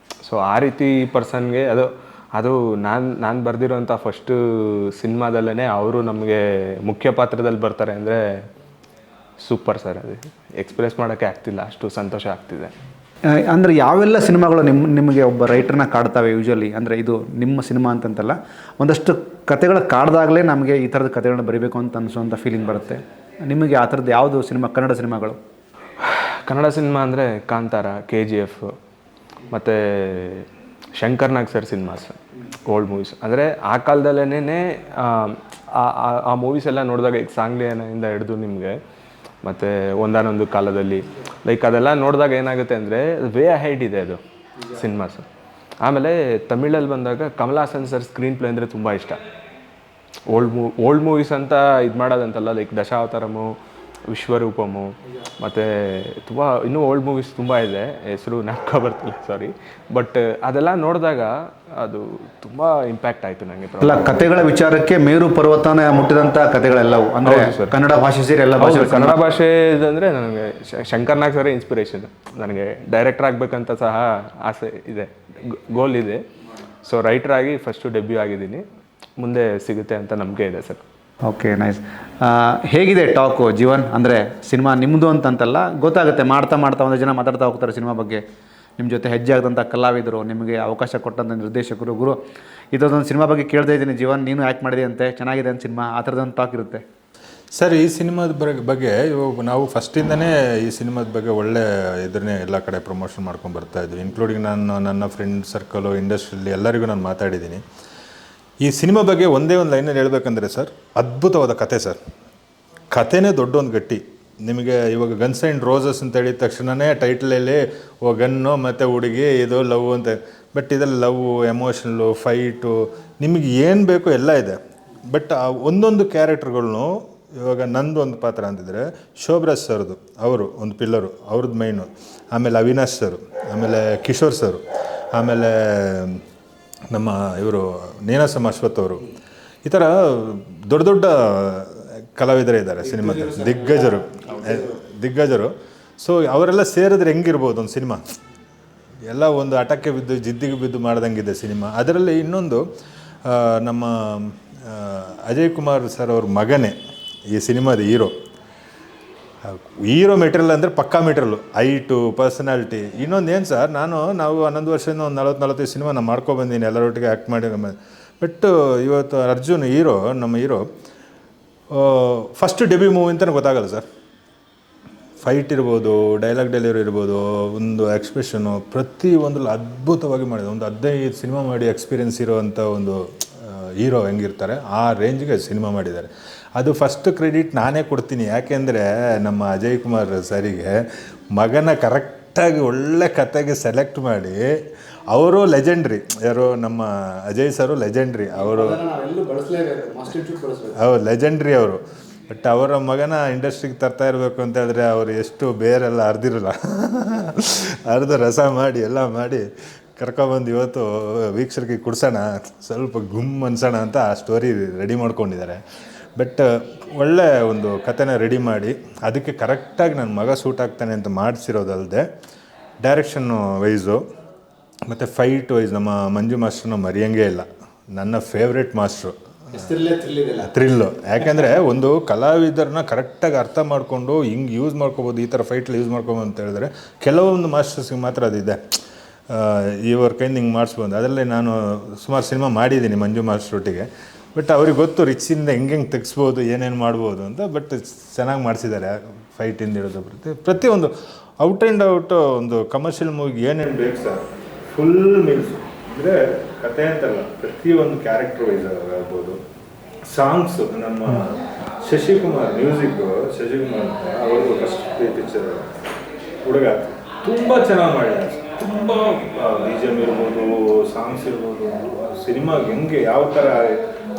S2: ಸೊ ಆ ರೀತಿ ಪರ್ಸನ್ಗೆ ಅದು ನಾನು ಬರೆದಿರೋಂಥ ಫಸ್ಟು ಸಿನಿಮಾದಲ್ಲೇ ಅವರು ನಮಗೆ ಮುಖ್ಯ ಪಾತ್ರದಲ್ಲಿ ಬರ್ತಾರೆ ಅಂದರೆ ಸೂಪರ್ ಸರ್. ಅದು ಎಕ್ಸ್ಪ್ರೆಸ್ ಮಾಡೋಕ್ಕೆ ಆಗ್ತಿಲ್ಲ, ಅಷ್ಟು ಸಂತೋಷ ಆಗ್ತಿದೆ.
S1: ಅಂದರೆ ಯಾವೆಲ್ಲ ಸಿನಿಮಾಗಳು ನಿಮಗೆ ಒಬ್ಬ ರೈಟರ್ನ ಕಾಡ್ತವೆ ಯೂಶ್ವಲಿ? ಅಂದರೆ ಇದು ನಿಮ್ಮ ಸಿನಿಮಾ ಅಂತಂತಲ್ಲ, ಒಂದಷ್ಟು ಕತೆಗಳ ಕಾಡ್ದಾಗಲೇ ನಮಗೆ ಈ ಥರದ ಕತೆಗಳನ್ನ ಬರೀಬೇಕು ಅಂತ ಅನಿಸೋಂಥ ಫೀಲಿಂಗ್ ಬರುತ್ತೆ. ನಿಮಗೆ ಆ ಥರದ್ದು ಯಾವುದು ಸಿನಿಮಾ, ಕನ್ನಡ ಸಿನಿಮಾಗಳು?
S2: ಕನ್ನಡ ಸಿನಿಮಾ ಅಂದರೆ ಕಾಂತಾರ, KGF ಮತ್ತು ಶಂಕರ್ ನಾಗ್ ಸರ್ ಸಿನಿಮಾಸ್, ಓಲ್ಡ್ ಮೂವೀಸ್. ಅಂದರೆ ಆ ಕಾಲದಲ್ಲೇ ಆ ಮೂವೀಸ್ ಎಲ್ಲ ನೋಡಿದಾಗ ಈಗ ಸಾಂಗ್ಲಿಯಿಂದ ಹಿಡಿದು ನಿಮಗೆ ಮತ್ತು ಒಂದಾನೊಂದು ಕಾಲದಲ್ಲಿ ಲೈಕ್ ಅದೆಲ್ಲ ನೋಡಿದಾಗ ಏನಾಗುತ್ತೆ ಅಂದರೆ ವೇ ಅಹೆಡ್ ಇದೆ ಅದು ಸಿನಿಮಾಸ್. ಆಮೇಲೆ ತಮಿಳಲ್ಲಿ ಬಂದಾಗ Kamal Haasan sir screenplay ಅಂದರೆ ತುಂಬ ಇಷ್ಟ. ಓಲ್ಡ್ ಮೂವೀಸ್ ಅಂತ ಇದು ಮಾಡೋದಂತಲ್ಲ, ಲೈಕ್ ದಶಾವತಾರಮು, ವಿಶ್ವರೂಪಮು ಮತ್ತು ತುಂಬ ಇನ್ನೂ ಓಲ್ಡ್ ಮೂವೀಸ್ ತುಂಬ ಇದೆ, ಹೆಸರು ಜ್ಞಾಪಕ ಬರ್ತಿಲ್ಲ, ಸಾರಿ. ಬಟ್ ಅದೆಲ್ಲ ನೋಡಿದಾಗ ಅದು ತುಂಬ ಇಂಪ್ಯಾಕ್ಟ್ ಆಯಿತು ನನಗೆ.
S1: ಅಲ್ಲ, ಕತೆಗಳ ವಿಚಾರಕ್ಕೆ ಮೇರು ಪರ್ವತನ ಮುಟ್ಟಿದಂಥ ಕತೆಗಳೆಲ್ಲವು ಅಂದರೆ ಕನ್ನಡ ಭಾಷೆ ಸೇರಿ ಎಲ್ಲ ಭಾಷೆ.
S2: ಕನ್ನಡ ಭಾಷೆ ಅಂದರೆ ನನಗೆ ಶಂಕರ್ ನಾಗ್ ಸರ್ ಇನ್ಸ್ಪಿರೇಷನ್. ನನಗೆ ಡೈರೆಕ್ಟರ್ ಆಗಬೇಕಂತ ಸಹ ಆಸೆ ಇದೆ, ಗೋಲ್ ಇದೆ. ಸೊ ರೈಟ್ರಾಗಿ ಫಸ್ಟು ಡೆಬ್ಯೂ ಆಗಿದ್ದೀನಿ, ಮುಂದೆ ಸಿಗುತ್ತೆ ಅಂತ ನಂಬಿಕೆ ಇದೆ ಸರ್.
S1: Okay, nice. ಹೇಗಿದೆ ಟಾಕು ಜೀವನ್? ಅಂದರೆ ಸಿನಿಮಾ ನಿಮ್ಮದು ಅಂತಂತಲ್ಲ, ಗೊತ್ತಾಗುತ್ತೆ ಮಾಡ್ತಾ ಒಂದು ಜನ ಮಾತಾಡ್ತಾ ಹೋಗ್ತಾರೆ ಸಿನಿಮಾ ಬಗ್ಗೆ. ನಿಮ್ಮ ಜೊತೆ ಹೆಜ್ಜೆ ಆಗದಂಥ ಕಲಾವಿದರು, ನಿಮಗೆ ಅವಕಾಶ ಕೊಟ್ಟಂಥ ನಿರ್ದೇಶಕರು, ಗುರು, ಇದೊಂದು ಸಿನಿಮಾ ಬಗ್ಗೆ ಕೇಳ್ತಾ ಇದ್ದೀನಿ ಜೀವನ್, ನೀನು ಆ್ಯಕ್ಟ್ ಮಾಡಿದೆ ಅಂತೆ, ಚೆನ್ನಾಗಿದೆ ಅಂತ ಸಿನಿಮಾ, ಆ ಥರದೊಂದು ಟಾಕ್ ಇರುತ್ತೆ
S3: ಸರ್. ಈ ಸಿನಿಮಾದ ಬಗ್ಗೆ ಇವಾಗ ನಾವು ಫಸ್ಟಿಂದನೇ ಈ ಸಿನಿಮಾದ ಬಗ್ಗೆ ಒಳ್ಳೆ ಇದನ್ನೇ ಎಲ್ಲ ಕಡೆ ಪ್ರಮೋಷನ್ ಮಾಡ್ಕೊಂಡು ಬರ್ತಾಯಿದ್ವಿ, ಇನ್ಕ್ಲೂಡಿಂಗ್ ನನ್ನ ಫ್ರೆಂಡ್ ಸರ್ಕಲು, ಇಂಡಸ್ಟ್ರಿಯಲ್ಲಿ ಎಲ್ಲರಿಗೂ ನಾನು ಮಾತಾಡಿದ್ದೀನಿ. ಈ ಸಿನಿಮಾ ಬಗ್ಗೆ ಒಂದೇ ಒಂದು ಲೈನಲ್ಲಿ ಹೇಳ್ಬೇಕಂದ್ರೆ ಸರ್, ಅದ್ಭುತವಾದ ಕತೆ ಸರ್. ಕಥೆನೇ ದೊಡ್ಡ ಒಂದು ಗಟ್ಟಿ. ನಿಮಗೆ ಇವಾಗ ಗನ್ಸ್ ಆ್ಯಂಡ್ ರೋಸಸ್ ಅಂತ ಹೇಳಿದ ತಕ್ಷಣವೇ ಟೈಟಲಲ್ಲಿ ಗನ್ನು ಮತ್ತು ಹುಡುಗಿ ಇದು ಲವ್ ಅಂತ, ಬಟ್ ಇದರಲ್ಲಿ ಲವ್, ಎಮೋಷನಲ್ಲು, ಫೈಟು, ನಿಮಗೆ ಏನು ಬೇಕೋ ಎಲ್ಲ ಇದೆ. ಬಟ್ ಆ ಒಂದೊಂದು ಕ್ಯಾರೆಕ್ಟರ್ಗಳ್ನು, ಇವಾಗ ನಂದು ಒಂದು ಪಾತ್ರ ಅಂತಿದ್ರೆ ಶೋಭರಾಜ್ ಸರ್ದು, ಅವರು ಒಂದು ಪಿಲ್ಲರು, ಅವ್ರದ್ದು ಮೈನು, ಆಮೇಲೆ ಅವಿನಾಶ್ ಸರು, ಆಮೇಲೆ ಕಿಶೋರ್ ಸರು, ಆಮೇಲೆ ನಮ್ಮ ಇವರು ನೀನಾಸಂ ಅಶ್ವಥ್ ಅವರು, ಈ ಥರ ದೊಡ್ಡ ದೊಡ್ಡ ಕಲಾವಿದರೇ ಇದ್ದಾರೆ ಸಿನಿಮಾದ ದಿಗ್ಗಜರು. ಸೊ ಅವರೆಲ್ಲ ಸೇರಿದ್ರೆ ಹೆಂಗಿರ್ಬೋದು ಒಂದು ಸಿನಿಮಾ, ಎಲ್ಲ ಒಂದು ಹಠಕ್ಕೆ ಬಿದ್ದು ಜಿದ್ದಿಗೆ ಬಿದ್ದು ಮಾಡ್ದಂಗಿದೆ ಸಿನಿಮಾ. ಅದರಲ್ಲಿ ಇನ್ನೊಂದು ನಮ್ಮ ಅಜಯ್ ಕುಮಾರ್ ಸರ್ ಅವ್ರ ಮಗನೇ ಈ ಸಿನಿಮಾದ ಹೀರೋ ಮೆಟೀರಿಯಲ್ ಅಂದರೆ ಪಕ್ಕಾ ಮೆಟೀರಿಯಲ್ಲು, ಹೈಟು, ಪರ್ಸನಾಲಿಟಿ. ಇನ್ನೊಂದು ಏನು ಸರ್, ನಾವು 11 ವರ್ಷದಿಂದ ಒಂದು 40-45 ಸಿನಿಮಾ ನಾನು ಮಾಡ್ಕೊಬಂದೀನಿ, ಎಲ್ಲರೊಟ್ಟಿಗೆ ಆ್ಯಕ್ಟ್ ಮಾಡಿ. ಬಟ್ ಇವತ್ತು ಅರ್ಜುನ್ ನಮ್ಮ ಹೀರೋ ಫಸ್ಟ್ ಡೆಬ್ಯೂ ಮೂವಿ ಅಂತಲೇ ಗೊತ್ತಾಗಲ್ಲ ಸರ್. ಫೈಟ್ ಇರ್ಬೋದು, ಡೈಲಾಗ್ ಡೆಲಿವರಿ ಇರ್ಬೋದು, ಒಂದು ಎಕ್ಸ್ಪ್ರೆಷನು, ಪ್ರತಿಯೊಂದರಲ್ಲಿ ಅದ್ಭುತವಾಗಿ ಮಾಡಿದೆ. ಒಂದು 15 ಸಿನಿಮಾ ಮಾಡಿ ಎಕ್ಸ್ಪೀರಿಯೆನ್ಸ್ ಇರೋವಂಥ ಒಂದು ಹೀರೋ ಹೆಂಗಿರ್ತಾರೆ ಆ ರೇಂಜ್ಗೆ ಸಿನಿಮಾ ಮಾಡಿದ್ದಾರೆ. ಅದು ಫಸ್ಟ್ ಕ್ರೆಡಿಟ್ ನಾನೇ ಕೊಡ್ತೀನಿ. ಯಾಕೆಂದರೆ ನಮ್ಮ ಅಜಯ್ ಕುಮಾರ್ ಸರಿಗೆ ಮಗನ ಕರೆಕ್ಟಾಗಿ ಒಳ್ಳೆ ಕತೆಗೆ ಸೆಲೆಕ್ಟ್ ಮಾಡಿ, ಅವರು ಲೆಜೆಂಡ್ರಿ. ಯಾರು ನಮ್ಮ ಅಜಯ್ ಸರು ಲೆಜೆಂಡ್ರಿ, ಅವರು ಲೆಜೆಂಡ್ರಿ ಅವರು. ಬಟ್ ಅವರ ಮಗನ ಇಂಡಸ್ಟ್ರಿಗೆ ತರ್ತಾ ಇರಬೇಕು ಅಂತ ಹೇಳಿದ್ರೆ ಅವರು ಎಷ್ಟು ಬೇರೆಲ್ಲ ಅರ್ದಿರಲ್ಲ, ಅರ್ಧ ರಸ ಮಾಡಿ ಎಲ್ಲ ಮಾಡಿ ಕರ್ಕೊಬಂದು ಇವತ್ತು ವೀಕ್ಷಕರಿಗೆ ಕುಡ್ಸೋಣ, ಸ್ವಲ್ಪ ಗುಮ್ ಅನ್ಸೋಣ ಅಂತ ಆ ಸ್ಟೋರಿ ರೆಡಿ ಮಾಡ್ಕೊಂಡಿದ್ದಾರೆ. ಬಟ್ ಒಳ್ಳೆ ಒಂದು ಕಥೆನ ರೆಡಿ ಮಾಡಿ ಅದಕ್ಕೆ ಕರೆಕ್ಟಾಗಿ ನನ್ನ ಮಗ ಸೂಟ್ ಆಗ್ತಾನೆ ಅಂತ ಮಾಡಿಸಿರೋದಲ್ಲದೆ, ಡೈರೆಕ್ಷನ್ನು ವೈಸು ಮತ್ತು ಫೈಟ್ ವೈಸ್ ನಮ್ಮ ಮಂಜು ಮಾಸ್ಟ್ರನ್ನ ಮರೆಯೋಂಗೇ ಇಲ್ಲ. ನನ್ನ ಫೇವ್ರೆಟ್ ಮಾಸ್ಟ್ರು, ಥ್ರಿಲ್ಲು. ಯಾಕೆಂದರೆ ಒಂದು ಕಲಾವಿದರನ್ನ ಕರೆಕ್ಟಾಗಿ ಅರ್ಥ ಮಾಡಿಕೊಂಡು ಹಿಂಗೆ ಯೂಸ್ ಮಾಡ್ಕೊಬೋದು, ಈ ಥರ ಫೈಟ್ಲಿ ಯೂಸ್ ಮಾಡ್ಕೊಬೋದು ಅಂತ ಹೇಳಿದ್ರೆ ಕೆಲವೊಂದು ಮಾಸ್ಟರ್ಸ್ಗೆ ಮಾತ್ರ ಅದಿದೆ, ಇವ್ರ ಕೈಯಿಂದ ಹಿಂಗೆ ಮಾಡಿಸ್ಬೋದು. ಅದರಲ್ಲಿ ನಾನು ಸುಮಾರು ಸಿನಿಮಾ ಮಾಡಿದ್ದೀನಿ ಮಂಜು ಮಾಸ್ಟ್ರೊಟ್ಟಿಗೆ. ಬಟ್ ಅವ್ರಿಗೆ ಗೊತ್ತು ರಿಚಿಂದ ಹೆಂಗೆ ತೆಗಿಸ್ಬೋದು, ಏನೇನು ಮಾಡ್ಬೋದು ಅಂತ. ಬಟ್ ಚೆನ್ನಾಗಿ ಮಾಡಿಸಿದ್ದಾರೆ ಫೈಟಿಂದ ಹಿಡಿದು ಪ್ರತಿಯೊಂದು ಔಟ್ ಆ್ಯಂಡ್ ಔಟು ಒಂದು ಕಮರ್ಷಿಯಲ್ ಮೂವಿಗೆ ಏನೇನು ಬೇಕು ಸರ್, ಫುಲ್ ಮೀಲ್ಸು. ಅಂದರೆ ಕತೆ ಅಂತಲ್ಲ, ಪ್ರತಿಯೊಂದು ಕ್ಯಾರೆಕ್ಟರ್ ವೈಸ್ ಆಗ್ಬೋದು. ಸಾಂಗ್ಸು ನಮ್ಮ ಶಶಿಕುಮಾರ್ ಮ್ಯೂಸಿಕ್ಕು, ಶಶಿಕುಮಾರ್ ಅಂತ ಅವರು ಫಸ್ಟ್ ಪಿಕ್ಚರ್ ಹುಡುಗ ತುಂಬ ಚೆನ್ನಾಗಿ ಮಾಡಿದ್ದಾರೆ. ತುಂಬ BGM ಇರ್ಬೋದು, ಸಾಂಗ್ಸ್ ಇರ್ಬೋದು, ಸಿನಿಮಾಗೆ ಹೆಂಗೆ ಯಾವ ಥರ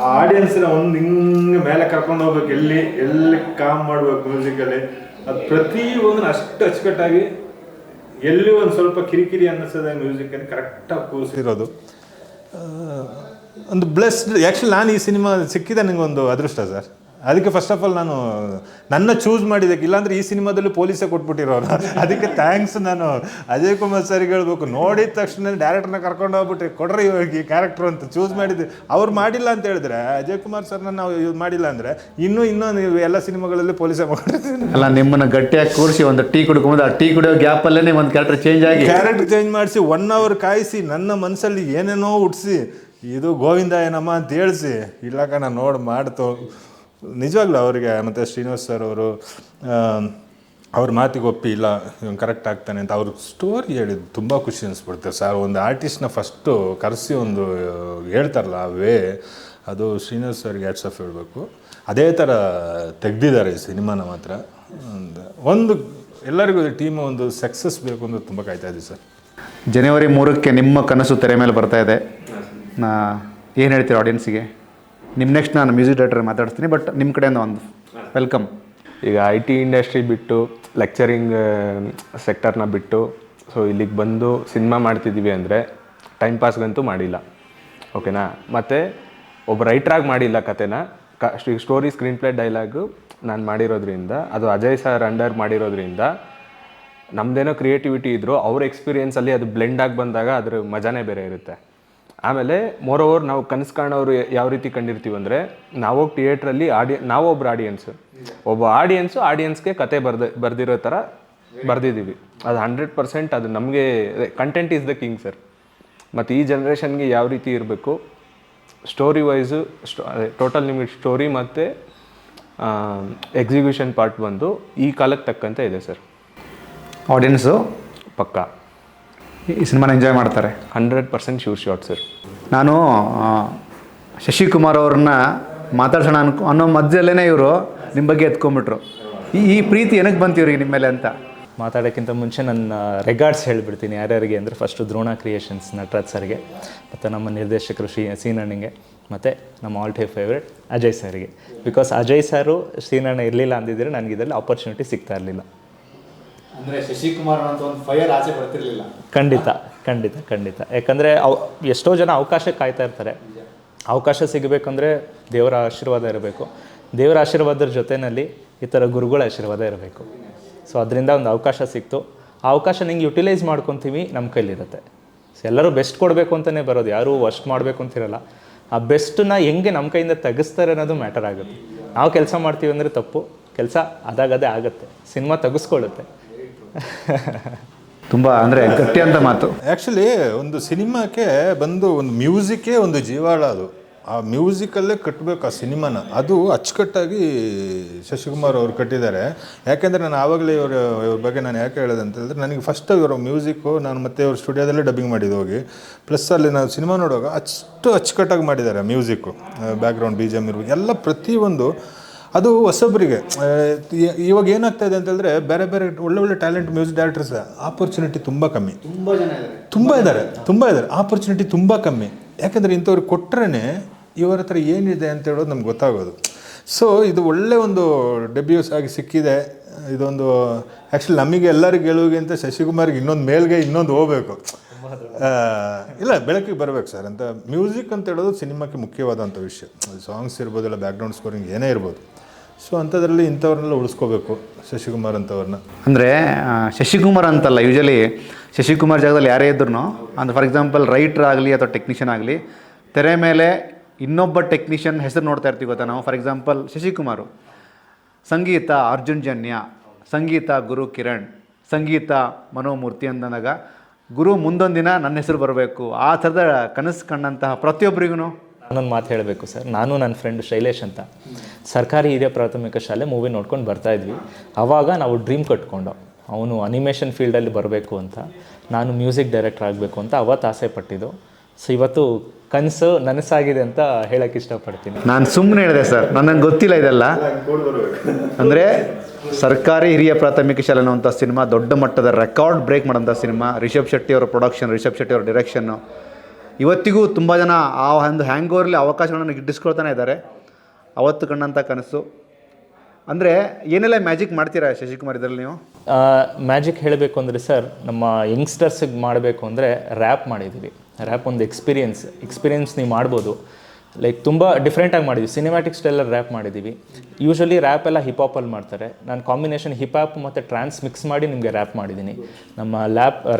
S3: ಆ ಆಡಿಯನ್ಸ್ನ ಒಂದು ಹಿಂಗೆ ಮೇಲೆ ಕರ್ಕೊಂಡು ಹೋಗ್ಬೇಕು, ಎಲ್ಲಿ ಕಾಮ್ ಮಾಡ್ಬೇಕು ಮ್ಯೂಸಿಕಲ್ಲಿ, ಅದು ಪ್ರತಿಯೊಂದನ್ನು ಅಷ್ಟು ಅಚ್ಚುಕಟ್ಟಾಗಿ, ಎಲ್ಲಿ ಒಂದು ಸ್ವಲ್ಪ ಕಿರಿಕಿರಿ ಅನ್ನಿಸೋದೆ ಮ್ಯೂಸಿಕಲ್ಲಿ ಕರೆಕ್ಟಾಗಿ ಕೂರಿಸಿರೋದು ಒಂದು ಬ್ಲೆಸ್ಡ್. ಆ್ಯಕ್ಚುಲಿ ನಾನು ಈ ಸಿನಿಮಾ ಸಿಕ್ಕಿದೆ ನನಗೊಂದು ಅದೃಷ್ಟ ಸರ್. ಅದಕ್ಕೆ ಫಸ್ಟ್ ಆಫ್ ಆಲ್ ನಾನು ನನ್ನ ಚೂಸ್ ಮಾಡಿದ್ದಕ್ಕೆ, ಇಲ್ಲಾಂದರೆ ಈ ಸಿನಿಮಾದಲ್ಲಿ ಪೊಲೀಸೇ ಕೊಟ್ಬಿಟ್ಟಿರೋರು. ಅದಕ್ಕೆ ಥ್ಯಾಂಕ್ಸ್ ನಾನು ಅಜಯ್ ಕುಮಾರ್ ಸರ್ಗೆ ಹೇಳ್ಬೇಕು. ನೋಡಿದ ತಕ್ಷಣ ಡೈರೆಕ್ಟರ್ನ ಕರ್ಕೊಂಡು ಹೋಗ್ಬಿಟ್ಟು ಕೊಡ್ರಿ ಇವಾಗ ಈ ಕ್ಯಾರೆಕ್ಟ್ರು ಅಂತ ಚೂಸ್ ಮಾಡಿದ್ದೆ. ಅವ್ರು ಮಾಡಿಲ್ಲ ಅಂತ ಹೇಳಿದ್ರೆ, ಅಜಯ್ ಕುಮಾರ್ ಸರ್ನ ನಾವು ಯೂಸ್ ಮಾಡಿಲ್ಲ ಅಂದರೆ ಇನ್ನೂ ನೀವು ಎಲ್ಲ ಸಿನಿಮಾಗಳಲ್ಲಿ ಪೊಲೀಸೇ ಮಾಡಿರ್ತೀವಿ.
S1: ಅಲ್ಲ, ನಿಮ್ಮನ್ನು ಗಟ್ಟಿಯಾಗಿ ಕೂರಿಸಿ ಒಂದು ಟೀ ಕುಡ್ಕೊಂಡು ಆ ಟೀ ಕುಡಿಯೋ ಗ್ಯಾಪಲ್ಲೇ ಒಂದು ಕ್ಯಾರೆಕ್ಟರ್ ಚೇಂಜ್ ಮಾಡಿಸಿ 1 hour ಕಾಯಿಸಿ ನನ್ನ ಮನಸ್ಸಲ್ಲಿ ಏನೇನೋ ಹುಟ್ಟಿಸಿ ಇದು ಗೋವಿಂದ ಏನಮ್ಮ ಅಂತ ಹೇಳಿಸಿ, ಇಲ್ಲ ಕಣ ನೋಡಿ ಮಾಡ್ತು ನಿಜವಾಗ್ಲೂ ಅವರಿಗೆ. ಮತ್ತು ಶ್ರೀನಿವಾಸ್ ಸರ್ ಅವರು ಅವ್ರ ಮಾತಿಗೆ ಒಪ್ಪಿ, ಇಲ್ಲ ಇವ್ನು ಕರೆಕ್ಟ್ ಆಗ್ತಾನೆ ಅಂತ ಅವ್ರ ಸ್ಟೋರಿ ಹೇಳಿದ್ದು ತುಂಬ ಖುಷಿ ಅನಿಸ್ಬಿಡ್ತಾರೆ ಸರ್. ಒಂದು ಆರ್ಟಿಸ್ಟ್ನ ಫಸ್ಟು ಕರೆಸಿ ಒಂದು ಹೇಳ್ತಾರಲ್ಲ ಆ ವೇ, ಅದು ಶ್ರೀನಿವಾಸ್ ಸರ್ಗೆ ಹ್ಯಾಟ್ಸ್ ಆಫ್ ಹೇಳಬೇಕು. ಅದೇ ಥರ ತೆಗ್ದಿದ್ದಾರೆ ಈ ಸಿನಿಮಾನ ಮಾತ್ರ. ಒಂದು ಎಲ್ಲರಿಗೂ ಟೀಮ್ ಒಂದು ಸಕ್ಸಸ್ ಬೇಕು ಅಂತ ತುಂಬ ಕಾಯ್ತಾ ಇದ್ದೀವಿ ಸರ್. ಜನವರಿ 3ಕ್ಕೆ ನಿಮ್ಮ ಕನಸು ತೆರೆ ಮೇಲೆ ಬರ್ತಾ ಇದೆ. ಏನು ಹೇಳ್ತೀರಾ ಆಡಿಯನ್ಸಿಗೆ? ನಿಮ್ಮ ನೆಕ್ಸ್ಟ್ ನಾನು ಮ್ಯೂಸಿಕ್ ಡೈರೆಕ್ಟರ್ ಮಾತಾಡ್ತೀನಿ, ಬಟ್ ನಿಮ್ಮ ಕಡೆಯಿಂದ ಒಂದು ವೆಲ್ಕಮ್.
S2: ಈಗ IT ಇಂಡಸ್ಟ್ರಿ ಬಿಟ್ಟು, ಲೆಕ್ಚರಿಂಗ್ ಸೆಕ್ಟರ್ನ ಬಿಟ್ಟು, ಸೊ ಇಲ್ಲಿಗೆ ಬಂದು ಸಿನಿಮಾ ಮಾಡ್ತಿದ್ದೀವಿ ಅಂದರೆ ಟೈಮ್ ಪಾಸ್ಗಂತೂ ಮಾಡಿಲ್ಲ, ಓಕೆನಾ. ಮತ್ತು ಒಬ್ಬ ರೈಟ್ರಾಗಿ ಮಾಡಿಲ್ಲ ಕತೆನ, ಸ್ಟೋರಿ, ಸ್ಕ್ರೀನ್ ಪ್ಲೇ, ಡೈಲಾಗು ನಾನು ಮಾಡಿರೋದ್ರಿಂದ, ಅದು ಅಜಯ್ ಸರ್ ಅಂಡರ್ ಮಾಡಿರೋದ್ರಿಂದ ನಮ್ಮದೇನೋ ಕ್ರಿಯೇಟಿವಿಟಿ ಇದ್ದರೂ ಅವ್ರ ಎಕ್ಸ್ಪೀರಿಯೆನ್ಸಲ್ಲಿ ಅದು ಬ್ಲೆಂಡ್ ಆಗಿ ಬಂದಾಗ ಅದ್ರ ಮಜಾನೇ ಬೇರೆ ಇರುತ್ತೆ. ಆಮೇಲೆ ಮೋರೋವರ್ ನಾವು ಕನಸು ಕಾಣೋರು ಯಾವ ರೀತಿ ಕಂಡಿರ್ತೀವಿ ಅಂದರೆ, ನಾವೋಗಿ ಥಿಯೇಟ್ರಲ್ಲಿ ನಾವೊಬ್ಬರು ಆಡಿಯನ್ಸ್ಗೆ ಕತೆ ಬರ್ದಿರೋ ಥರ ಬರೆದಿದ್ದೀವಿ. ಅದು 100% ಅದು ನಮಗೆ content is the king sir. ಮತ್ತು ಈ ಜನ್ರೇಷನ್ಗೆ ಯಾವ ರೀತಿ ಇರಬೇಕು, ಸ್ಟೋರಿ ವೈಸು ಟೋಟಲ್ ನಿಮಗೆ ಸ್ಟೋರಿ ಮತ್ತು ಎಕ್ಸಿಕ್ಯೂಷನ್ ಪಾರ್ಟ್ ಬಂದು ಈ ಕಾಲಕ್ಕೆ ತಕ್ಕಂತೆ ಇದೆ ಸರ್.
S1: ಆಡಿಯನ್ಸು
S2: ಪಕ್ಕಾ
S1: ಈ ಸಿನಿಮಾನ ಎಂಜಾಯ್ ಮಾಡ್ತಾರೆ
S2: 100% ಶೂರ್ ಶಾಟ್ ಸರ್.
S1: ನಾನು ಶಶಿಕುಮಾರ್ ಅವ್ರನ್ನ ಮಾತಾಡ್ಸೋಣ ಅನ್ನೋ ಮಧ್ಯದಲ್ಲೇ ಇವರು ನಿಮ್ಮ ಬಗ್ಗೆ ಎತ್ಕೊಂಡ್ಬಿಟ್ರು. ಈ ಪ್ರೀತಿ ಏನಕ್ಕೆ ಬಂತು ಇವ್ರಿಗೆ ನಿಮ್ಮ ಮೇಲೆ ಅಂತ
S4: ಮಾತಾಡೋಕ್ಕಿಂತ ಮುಂಚೆ ನನ್ನ ರೆಗಾರ್ಡ್ಸ್ ಹೇಳಿಬಿಡ್ತೀನಿ ಯಾರ್ಯಾರಿಗೆ ಅಂದರೆ ಫಸ್ಟು ದ್ರೋಣ ಕ್ರಿಯೇಷನ್ಸ್ ನಟರಾಜ್ ಸರ್ಗೆ, ಮತ್ತು ನಮ್ಮ ನಿರ್ದೇಶಕರು ಸೀನಣ್ಣಂಗೆ, ಮತ್ತು ನಮ್ಮ ಆಲ್ ಟೈಮ್ ಫೇವ್ರೆಟ್ ಅಜಯ್ ಸರ್ಗೆ. ಬಿಕಾಸ್ ಅಜಯ್ ಸರು ಸೀನಣ್ಣ ಇರಲಿಲ್ಲ ಅಂದಿದ್ದರೆ ನನಗೆ ಇದರಲ್ಲಿ ಆಪರ್ಚುನಿಟಿ ಸಿಗ್ತಾ ಇರಲಿಲ್ಲ.
S1: ಅಂದರೆ ಶಶಿಕುಮಾರ್ ಅಂತ ಒಂದು ಫೈರ್ ಆಸೆ ಬರ್ತಿರ್ಲಿಲ್ಲ.
S4: ಖಂಡಿತ ಖಂಡಿತ ಖಂಡಿತ. ಯಾಕಂದರೆ ಎಷ್ಟೋ ಜನ ಅವಕಾಶಕ್ಕೆ ಕಾಯ್ತಾ ಇರ್ತಾರೆ. ಅವಕಾಶ ಸಿಗಬೇಕಂದ್ರೆ ದೇವರ ಆಶೀರ್ವಾದ ಇರಬೇಕು. ದೇವರ ಆಶೀರ್ವಾದದ ಜೊತೆಯಲ್ಲಿ ಈ ಥರ ಗುರುಗಳ ಆಶೀರ್ವಾದ ಇರಬೇಕು. ಸೊ ಅದರಿಂದ ಒಂದು ಅವಕಾಶ ಸಿಕ್ತು. ಆ ಅವಕಾಶ ನಿಂಗೆ ಯುಟಿಲೈಸ್ ಮಾಡ್ಕೊತೀವಿ, ನಮ್ಮ ಕೈಲಿರುತ್ತೆ. ಸೊ ಎಲ್ಲರೂ ಬೆಸ್ಟ್ ಕೊಡಬೇಕು ಅಂತಲೇ ಬರೋದು, ಯಾರೂ ವರ್ಸ್ಟ್ ಮಾಡಬೇಕು ಅಂತಿರಲ್ಲ. ಆ ಬೆಸ್ಟನ್ನ ಹೆಂಗೆ ನಮ್ಮ ಕೈಯಿಂದ ತೆಗಿಸ್ತಾರೆ ಅನ್ನೋದು ಮ್ಯಾಟರ್ ಆಗುತ್ತೆ. ನಾವು ಕೆಲಸ ಮಾಡ್ತೀವಿ ಅಂದರೆ ತಪ್ಪು, ಕೆಲಸ ಅದಾಗದೇ ಆಗುತ್ತೆ, ಸಿನಿಮಾ ತೆಗೆಸ್ಕೊಳ್ಳುತ್ತೆ.
S1: ತುಂಬ ಅಂದರೆ ಗಟ್ಟಿ ಅಂತ ಮಾತು.
S3: ಆ್ಯಕ್ಚುಲಿ ಒಂದು ಸಿನಿಮಾಕ್ಕೆ ಬಂದು ಒಂದು ಮ್ಯೂಸಿಕ್ಕೇ ಒಂದು ಜೀವಾಳ. ಅದು ಆ ಮ್ಯೂಸಿಕಲ್ಲೇ ಕಟ್ಟಬೇಕು ಆ ಸಿನಿಮಾನ. ಅದು ಅಚ್ಚುಕಟ್ಟಾಗಿ ಶಶಿಕುಮಾರ್ ಅವರು ಕಟ್ಟಿದ್ದಾರೆ. ಯಾಕೆಂದರೆ ನಾನು ಆವಾಗಲೇ ಇವ್ರ ಬಗ್ಗೆ ನಾನು ಯಾಕೆ ಹೇಳಿದೆ ಅಂತ ಹೇಳಿದ್ರೆ, ನನಗೆ ಫಸ್ಟ್ ಇವರು ಮ್ಯೂಸಿಕ್ಕು ನಾನು ಮತ್ತೆ ಇವ್ರ ಸ್ಟುಡಿಯೋದಲ್ಲೇ ಡಬ್ಬಿಂಗ್ ಮಾಡಿದ್ದು ಹೋಗಿ, ಪ್ಲಸ್ ಅಲ್ಲಿ ನಾವು ಸಿನಿಮಾ ನೋಡುವಾಗ ಅಷ್ಟು ಅಚ್ಚುಕಟ್ಟಾಗಿ ಮಾಡಿದ್ದಾರೆ music, background B G M ಇರ್ಬೋದು, ಎಲ್ಲ ಪ್ರತಿಯೊಂದು. ಅದು ಹೊಸೊಬ್ಬರಿಗೆ ಇವಾಗ ಏನಾಗ್ತಾಯಿದೆ ಅಂತ ಹೇಳಿದ್ರೆ, ಬೇರೆ ಬೇರೆ ಒಳ್ಳೆ ಟ್ಯಾಲೆಂಟ್ ಮ್ಯೂಸಿಕ್ ಡೈರೆಕ್ಟರ್ಸ್ ಆಪರ್ಚುನಿಟಿ ತುಂಬ ಕಮ್ಮಿ. ತುಂಬ ಇದ್ದಾರೆ ಆಪರ್ಚುನಿಟಿ ತುಂಬ ಕಮ್ಮಿ. ಯಾಕೆಂದರೆ ಇಂಥವ್ರಿಗೆ ಕೊಟ್ಟರೆ ಇವರ ಹತ್ರ ಏನಿದೆ ಅಂತ ಹೇಳೋದು ನಮ್ಗೆ ಗೊತ್ತಾಗೋದು. ಸೊ ಇದು ಒಳ್ಳೆ ಒಂದು ಡೆಬ್ಯೂಸ್ ಆಗಿ ಸಿಕ್ಕಿದೆ. ಇದೊಂದು ಆ್ಯಕ್ಚುಲಿ ನಮಗೆ ಎಲ್ಲರಿಗೂ ಗೆಲುವಿಗಿಂತ ಶಶಿಕುಮಾರ್ಗೆ ಇನ್ನೊಂದು ಮೇಲ್ಗೆ ಇನ್ನೊಂದು ಹೋಗಬೇಕು. ಇಲ್ಲ, ಬೆಳಕಿಗೆ ಬರಬೇಕು ಸರ್ ಅಂತ. ಮ್ಯೂಸಿಕ್ ಅಂತ ಹೇಳೋದು ಸಿನಿಮಾಕ್ಕೆ ಮುಖ್ಯವಾದಂಥ ವಿಷಯ. ಸಾಂಗ್ಸ್ ಇರ್ಬೋದು, ಇಲ್ಲ ಬ್ಯಾಕ್ಗ್ರೌಂಡ್ ಸ್ಕೋರಿಂಗ್ ಏನೇ ಇರ್ಬೋದು. ಸೊ ಅಂಥದ್ರಲ್ಲಿ ಇಂಥವ್ರನ್ನೆಲ್ಲ ಉಳಿಸ್ಕೋಬೇಕು, ಶಶಿಕುಮಾರ್ ಅಂಥವ್ರನ್ನ.
S1: ಅಂದರೆ ಶಶಿಕುಮಾರ್ ಅಂತಲ್ಲ, ಯೂಶಲಿ ಶಶಿಕುಮಾರ್ ಜಾಗದಲ್ಲಿ ಯಾರೇ ಇದ್ರೂ, ಅಂದರೆ ಫಾರ್ ಎಕ್ಸಾಂಪಲ್ ರೈಟ್ರ್ ಆಗಲಿ ಅಥವಾ ಟೆಕ್ನಿಷಿಯನ್ ಆಗಲಿ, ತೆರೆ ಮೇಲೆ ಇನ್ನೊಬ್ಬ ಟೆಕ್ನಿಷಿಯನ್ ಹೆಸರು ನೋಡ್ತಾ ಇರ್ತೀವಿ ಗೊತ್ತಾ ನಾವು. ಫಾರ್ ಎಕ್ಸಾಂಪಲ್ ಶಶಿಕುಮಾರು, ಸಂಗೀತ ಅರ್ಜುನ್ ಜನ್ಯ, ಸಂಗೀತ ಗುರು ಕಿರಣ್, ಸಂಗೀತ ಮನೋಮೂರ್ತಿ ಅಂದಾಗ ಗುರು ಮುಂದೊಂದು ದಿನ ನನ್ನ ಹೆಸರು ಬರಬೇಕು, ಆ ಥರದ ಕನಸು ಕಂಡಂತಹ ಪ್ರತಿಯೊಬ್ಬರಿಗೂ
S4: ನಾನೊಂದು ಮಾತು ಹೇಳಬೇಕು ಸರ್. ನಾನು ನನ್ನ ಫ್ರೆಂಡ್ ಶೈಲೇಶ್ ಅಂತ ಸರ್ಕಾರಿ ಹಿರಿಯ ಪ್ರಾಥಮಿಕ ಶಾಲೆ ಮೂವಿ ನೋಡ್ಕೊಂಡು ಬರ್ತಾಯಿದ್ವಿ. ಆವಾಗ ನಾವು ಡ್ರೀಮ್ ಕಟ್ಕೊಂಡು, ಅವನು ಅನಿಮೇಷನ್ ಫೀಲ್ಡಲ್ಲಿ ಬರಬೇಕು ಅಂತ, ನಾನು ಮ್ಯೂಸಿಕ್ ಡೈರೆಕ್ಟರ್ ಆಗಬೇಕು ಅಂತ ಅವತ್ತು ಆಸೆ ಪಟ್ಟಿದ್ದು. ಸೊ ಇವತ್ತು ಕನಸು ನನಸಾಗಿದೆ ಅಂತ ಹೇಳೋಕ್ಕೆ ಇಷ್ಟಪಡ್ತೀನಿ.
S1: ನಾನು ಸುಮ್ಮನೆ ಹೇಳಿದೆ ಸರ್, ನನಗೆ ಗೊತ್ತಿಲ್ಲ ಇದೆಲ್ಲ. ಅಂದರೆ ಸರ್ಕಾರಿ ಹಿರಿಯ ಪ್ರಾಥಮಿಕ ಶಾಲೆ ಅನ್ನುವಂಥ ಸಿನಿಮಾ ದೊಡ್ಡ ಮಟ್ಟದ ರೆಕಾರ್ಡ್ ಬ್ರೇಕ್ ಮಾಡೋಂಥ ಸಿನಿಮಾ. ರಿಷಬ್ ಶೆಟ್ಟಿ ಅವರ ಪ್ರೊಡಕ್ಷನ್, ರಿಷಬ್ ಶೆಟ್ಟಿ ಅವರ ಡೈರೆಕ್ಷನ್ನು. ಇವತ್ತಿಗೂ ತುಂಬ ಜನ ಆ ಒಂದು ಹ್ಯಾಂಗ್ ಓವರಲ್ಲಿ ಅವಕಾಶಗಳನ್ನು ಗಿಟ್ಟಿಸ್ಕೊಳ್ತಾನೆ ಇದ್ದಾರೆ. ಅವತ್ತು ಕಂಡಂಥ ಕನಸು. ಅಂದರೆ ಏನೆಲ್ಲ ಮ್ಯಾಜಿಕ್ ಮಾಡ್ತೀರಾ ಶಶಿಕುಮಾರ್ ಇದರಲ್ಲಿ ನೀವು?
S4: ಮ್ಯಾಜಿಕ್ ಹೇಳಬೇಕು ಅಂದರೆ ಸರ್, ನಮ್ಮ ಯಂಗ್ಸ್ಟರ್ಸಿಗೆ ಮಾಡಬೇಕು ಅಂದರೆ ರ್ಯಾಪ್ ಮಾಡಿದ್ದೀವಿ. ರ್ಯಾಪ್ ಒಂದು ಎಕ್ಸ್ಪೀರಿಯನ್ಸ್ ನೀವು ಮಾಡ್ಬೋದು. ಲೈಕ್ ತುಂಬ ಡಿಫ್ರೆಂಟಾಗಿ ಮಾಡಿದ್ವಿ. ಸಿನಿಮ್ಯಾಟಿಕ್ ಸ್ಟೈಲಲ್ಲಿ ರ್ಯಾಪ್ ಮಾಡಿದ್ದೀವಿ. ಯೂಶ್ವಲಿ ರ್ಯಾಪ್ ಎಲ್ಲ ಹಿಪಾಪಲ್ಲಿ ಮಾಡ್ತಾರೆ. ನಾನು ಕಾಂಬಿನೇಷನ್ ಹಿಪಾಪ್ ಮತ್ತು ಟ್ರಾನ್ಸ್ ಮಿಕ್ಸ್ ಮಾಡಿ ನಿಮಗೆ ರ್ಯಾಪ್ ಮಾಡಿದ್ದೀನಿ. ನಮ್ಮ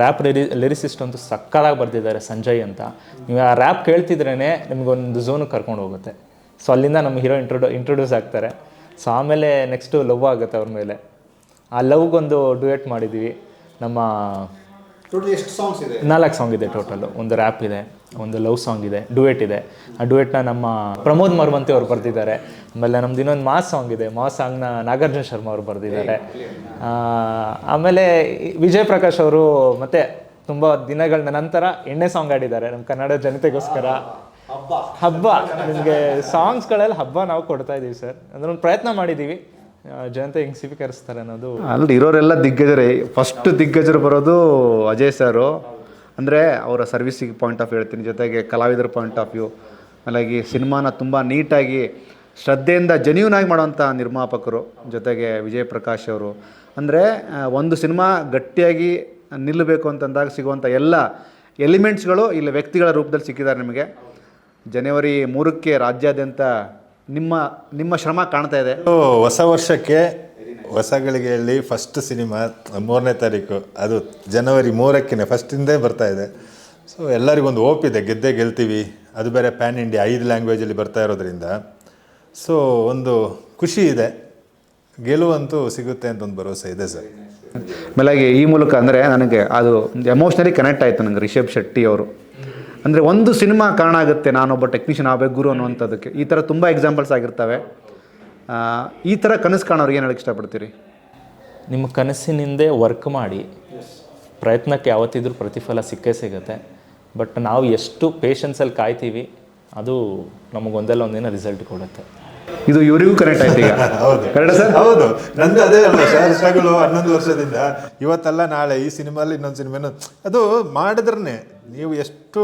S4: ರ್ಯಾಪ್ ಲಿರಿಸಿಸ್ಟ್ ಅಂತೂ ಸಕ್ಕತ್ತಾಗಿ ಬರೆದಿದ್ದಾರೆ, ಸಂಜಯ್ ಅಂತ. ನೀವು ಆ ರ್ಯಾಪ್ ಕೇಳ್ತಿದ್ರೇ ನಿಮಗೊಂದು ಝೋನಿಗೆ ಕರ್ಕೊಂಡು ಹೋಗುತ್ತೆ. ಸೊ ಅಲ್ಲಿಂದ ನಮ್ಮ ಹೀರೋ ಇಂಟ್ರೊಡ್ಯೂಸ್ ಆಗ್ತಾರೆ. ಸೊ ಆಮೇಲೆ ನೆಕ್ಸ್ಟು ಲವ್ ಆಗುತ್ತೆ ಅವ್ರ ಮೇಲೆ. ಆ ಲವ್ಗೊಂದು ಡ್ಯುಯೆಟ್ ಮಾಡಿದ್ದೀವಿ. ನಮ್ಮ
S1: ಟೋಟಲ್ ಎಷ್ಟು ಸಾಂಗ್ಸ್ ಇದೆ?
S4: 4 ಸಾಂಗ್ ಇದೆ ಟೋಟಲು. ಒಂದು ರ್ಯಾಪ್ ಇದೆ, ಒಂದು ಲವ್ ಸಾಂಗ್ ಇದೆ, ಡ್ಯುಯೆಟ್ ಇದೆ. ಆ ಡ್ಯುಯೆಟ್ನ ನಮ್ಮ ಪ್ರಮೋದ್ ಮರ್ವಂತಿ ಅವ್ರು ಬರೆದಿದ್ದಾರೆ. ಆಮೇಲೆ ನಮ್ದು ಇನ್ನೊಂದು ಮಾಸ್ ಸಾಂಗ್ ಇದೆ. ಮಾಸ್ ಸಾಂಗ್ನ ನಾಗಾರ್ಜುನ ಶರ್ಮಾ ಅವರು ಬರೆದಿದ್ದಾರೆ. ಆಮೇಲೆ ವಿಜಯ್ ಪ್ರಕಾಶ್ ಅವರು ಮತ್ತೆ ತುಂಬ ದಿನಗಳ ನಂತರ ಎಣ್ಣೆ ಸಾಂಗ್ ಆಡಿದ್ದಾರೆ ನಮ್ಮ ಕನ್ನಡ ಜನತೆಗೋಸ್ಕರ. ಹಬ್ಬ ನಿಮಗೆ ಸಾಂಗ್ಸ್ಗಳೆಲ್ಲ ಹಬ್ಬ ನಾವು ಕೊಡ್ತಾ ಇದ್ದೀವಿ ಸರ್. ಅಂದ್ರೆ ಒಂದು ಪ್ರಯತ್ನ ಮಾಡಿದ್ದೀವಿ, ಜನತೆ ಹೆಂಗೆ ಸ್ವೀಕರಿಸ್ತಾರೆ ಅನ್ನೋದು.
S1: ಅಲ್ಲಿ ಇರೋರೆಲ್ಲ ದಿಗ್ಗಜರೇ. ಫಸ್ಟ್ ದಿಗ್ಗಜರು ಬರೋದು ಅಜಯ್ ಸರು. ಅಂದರೆ ಅವರ ಸರ್ವಿಸಿಗೆ ಪಾಯಿಂಟ್ ಆಫ್ ಹೇಳ್ತೀನಿ, ಜೊತೆಗೆ ಕಲಾವಿದರ ಪಾಯಿಂಟ್ ಆಫ್ ವ್ಯೂ, ಆಮೇಲೆ ಸಿನಿಮಾನ ತುಂಬ ನೀಟಾಗಿ ಶ್ರದ್ಧೆಯಿಂದ ಜೆನ್ಯೂನ್ ಆಗಿ ಮಾಡೋವಂಥ ನಿರ್ಮಾಪಕರು, ಜೊತೆಗೆ ವಿಜಯ್ ಪ್ರಕಾಶ್ ಅವರು. ಅಂದರೆ ಒಂದು ಸಿನಿಮಾ ಗಟ್ಟಿಯಾಗಿ ನಿಲ್ಲಬೇಕು ಅಂತಂದಾಗ ಸಿಗುವಂಥ ಎಲ್ಲ ಎಲಿಮೆಂಟ್ಸ್ಗಳು ಇಲ್ಲಿ ವ್ಯಕ್ತಿಗಳ ರೂಪದಲ್ಲಿ ಸಿಕ್ಕಿದ್ದಾರೆ ನಿಮಗೆ. ಜನವರಿ 3ಕ್ಕೆ ರಾಜ್ಯಾದ್ಯಂತ ನಿಮ್ಮ ಶ್ರಮ ಕಾಣ್ತಾ ಇದೆ.
S3: ಹೊಸ ವರ್ಷಕ್ಕೆ ಹೊಸ ಗಳಿಗೆಯಲ್ಲಿ ಫಸ್ಟ್ ಸಿನಿಮಾ 3ನೇ ತಾರೀಕು, ಅದು ಜನವರಿ 3ಕ್ಕೆ ಫಸ್ಟಿಂದೇ ಬರ್ತಾ ಇದೆ. ಸೊ ಎಲ್ಲರಿಗೊಂದು ಹೋಪ್ ಇದೆ, ಗೆದ್ದೇ ಗೆಲ್ತೀವಿ. ಅದು ಬೇರೆ ಪ್ಯಾನ್ ಇಂಡಿಯಾ 5 ಲ್ಯಾಂಗ್ವೇಜಲ್ಲಿ ಬರ್ತಾ ಇರೋದ್ರಿಂದ ಸೊ ಒಂದು ಖುಷಿ ಇದೆ. ಗೆಲುವಂತೂ ಸಿಗುತ್ತೆ ಅಂತ ಒಂದು ಭರವಸೆ ಇದೆ ಸರ್.
S1: ಆಮೇಲೆ ಈ ಮೂಲಕ ಅಂದರೆ ನನಗೆ ಅದು ಎಮೋಷ್ನಲಿ ಕನೆಕ್ಟ್ ಆಯಿತು ನನಗೆ. ರಿಷಬ್ ಶೆಟ್ಟಿ ಅವರು ಅಂದರೆ ಒಂದು ಸಿನಿಮಾ ಕಾರಣ ಆಗುತ್ತೆ ನಾನೊಬ್ಬ ಟೆಕ್ನಿಷಿಯನ್ ಆಗಬೇಕು ಗುರು ಅನ್ನುವಂಥದ್ದಕ್ಕೆ. ಈ ಥರ ತುಂಬ ಎಕ್ಸಾಂಪಲ್ಸ್ ಆಗಿರ್ತವೆ. ಈ ಥರ ಕನಸು ಕಾಣೋರಿಗೆ ಏನು ಹೇಳಕ್ಕೆ ಇಷ್ಟಪಡ್ತೀರಿ?
S4: ನಿಮ್ಮ ಕನಸಿನಿಂದೆ ವರ್ಕ್ ಮಾಡಿ, ಪ್ರಯತ್ನಕ್ಕೆ ಯಾವತ್ತಿದ್ರೂ ಪ್ರತಿಫಲ ಸಿಕ್ಕೇ ಸಿಗುತ್ತೆ. ಬಟ್ ನಾವು ಎಷ್ಟು ಪೇಷನ್ಸಲ್ಲಿ ಕಾಯ್ತೀವಿ ಅದು ನಮಗೊಂದೆಲ್ಲ ಒಂದಿನ ರಿಸಲ್ಟ್ ಕೊಡುತ್ತೆ.
S1: ಇದು ಇವರಿಗೂ ಕರೆಕ್ಟ್ ಆಯ್ತು ಈಗ.
S3: ಹೌದು
S1: ಕರೆಕ್ಟ್ ಸರ್?
S3: ಹೌದು, ನಂದು ಅದೇ ಅಲ್ವಾ ಸರ್ ಸ್ಟ್ರಗಲ್ 11 ವರ್ಷದಿಂದ. ಇವತ್ತಲ್ಲ ನಾಳೆ ಈ ಸಿನಿಮಾಲಿ ಇನ್ನೊಂದು ಸಿನಿಮಾನು ಅದು ಮಾಡಿದ್ರೇ ನೀವು ಎಷ್ಟು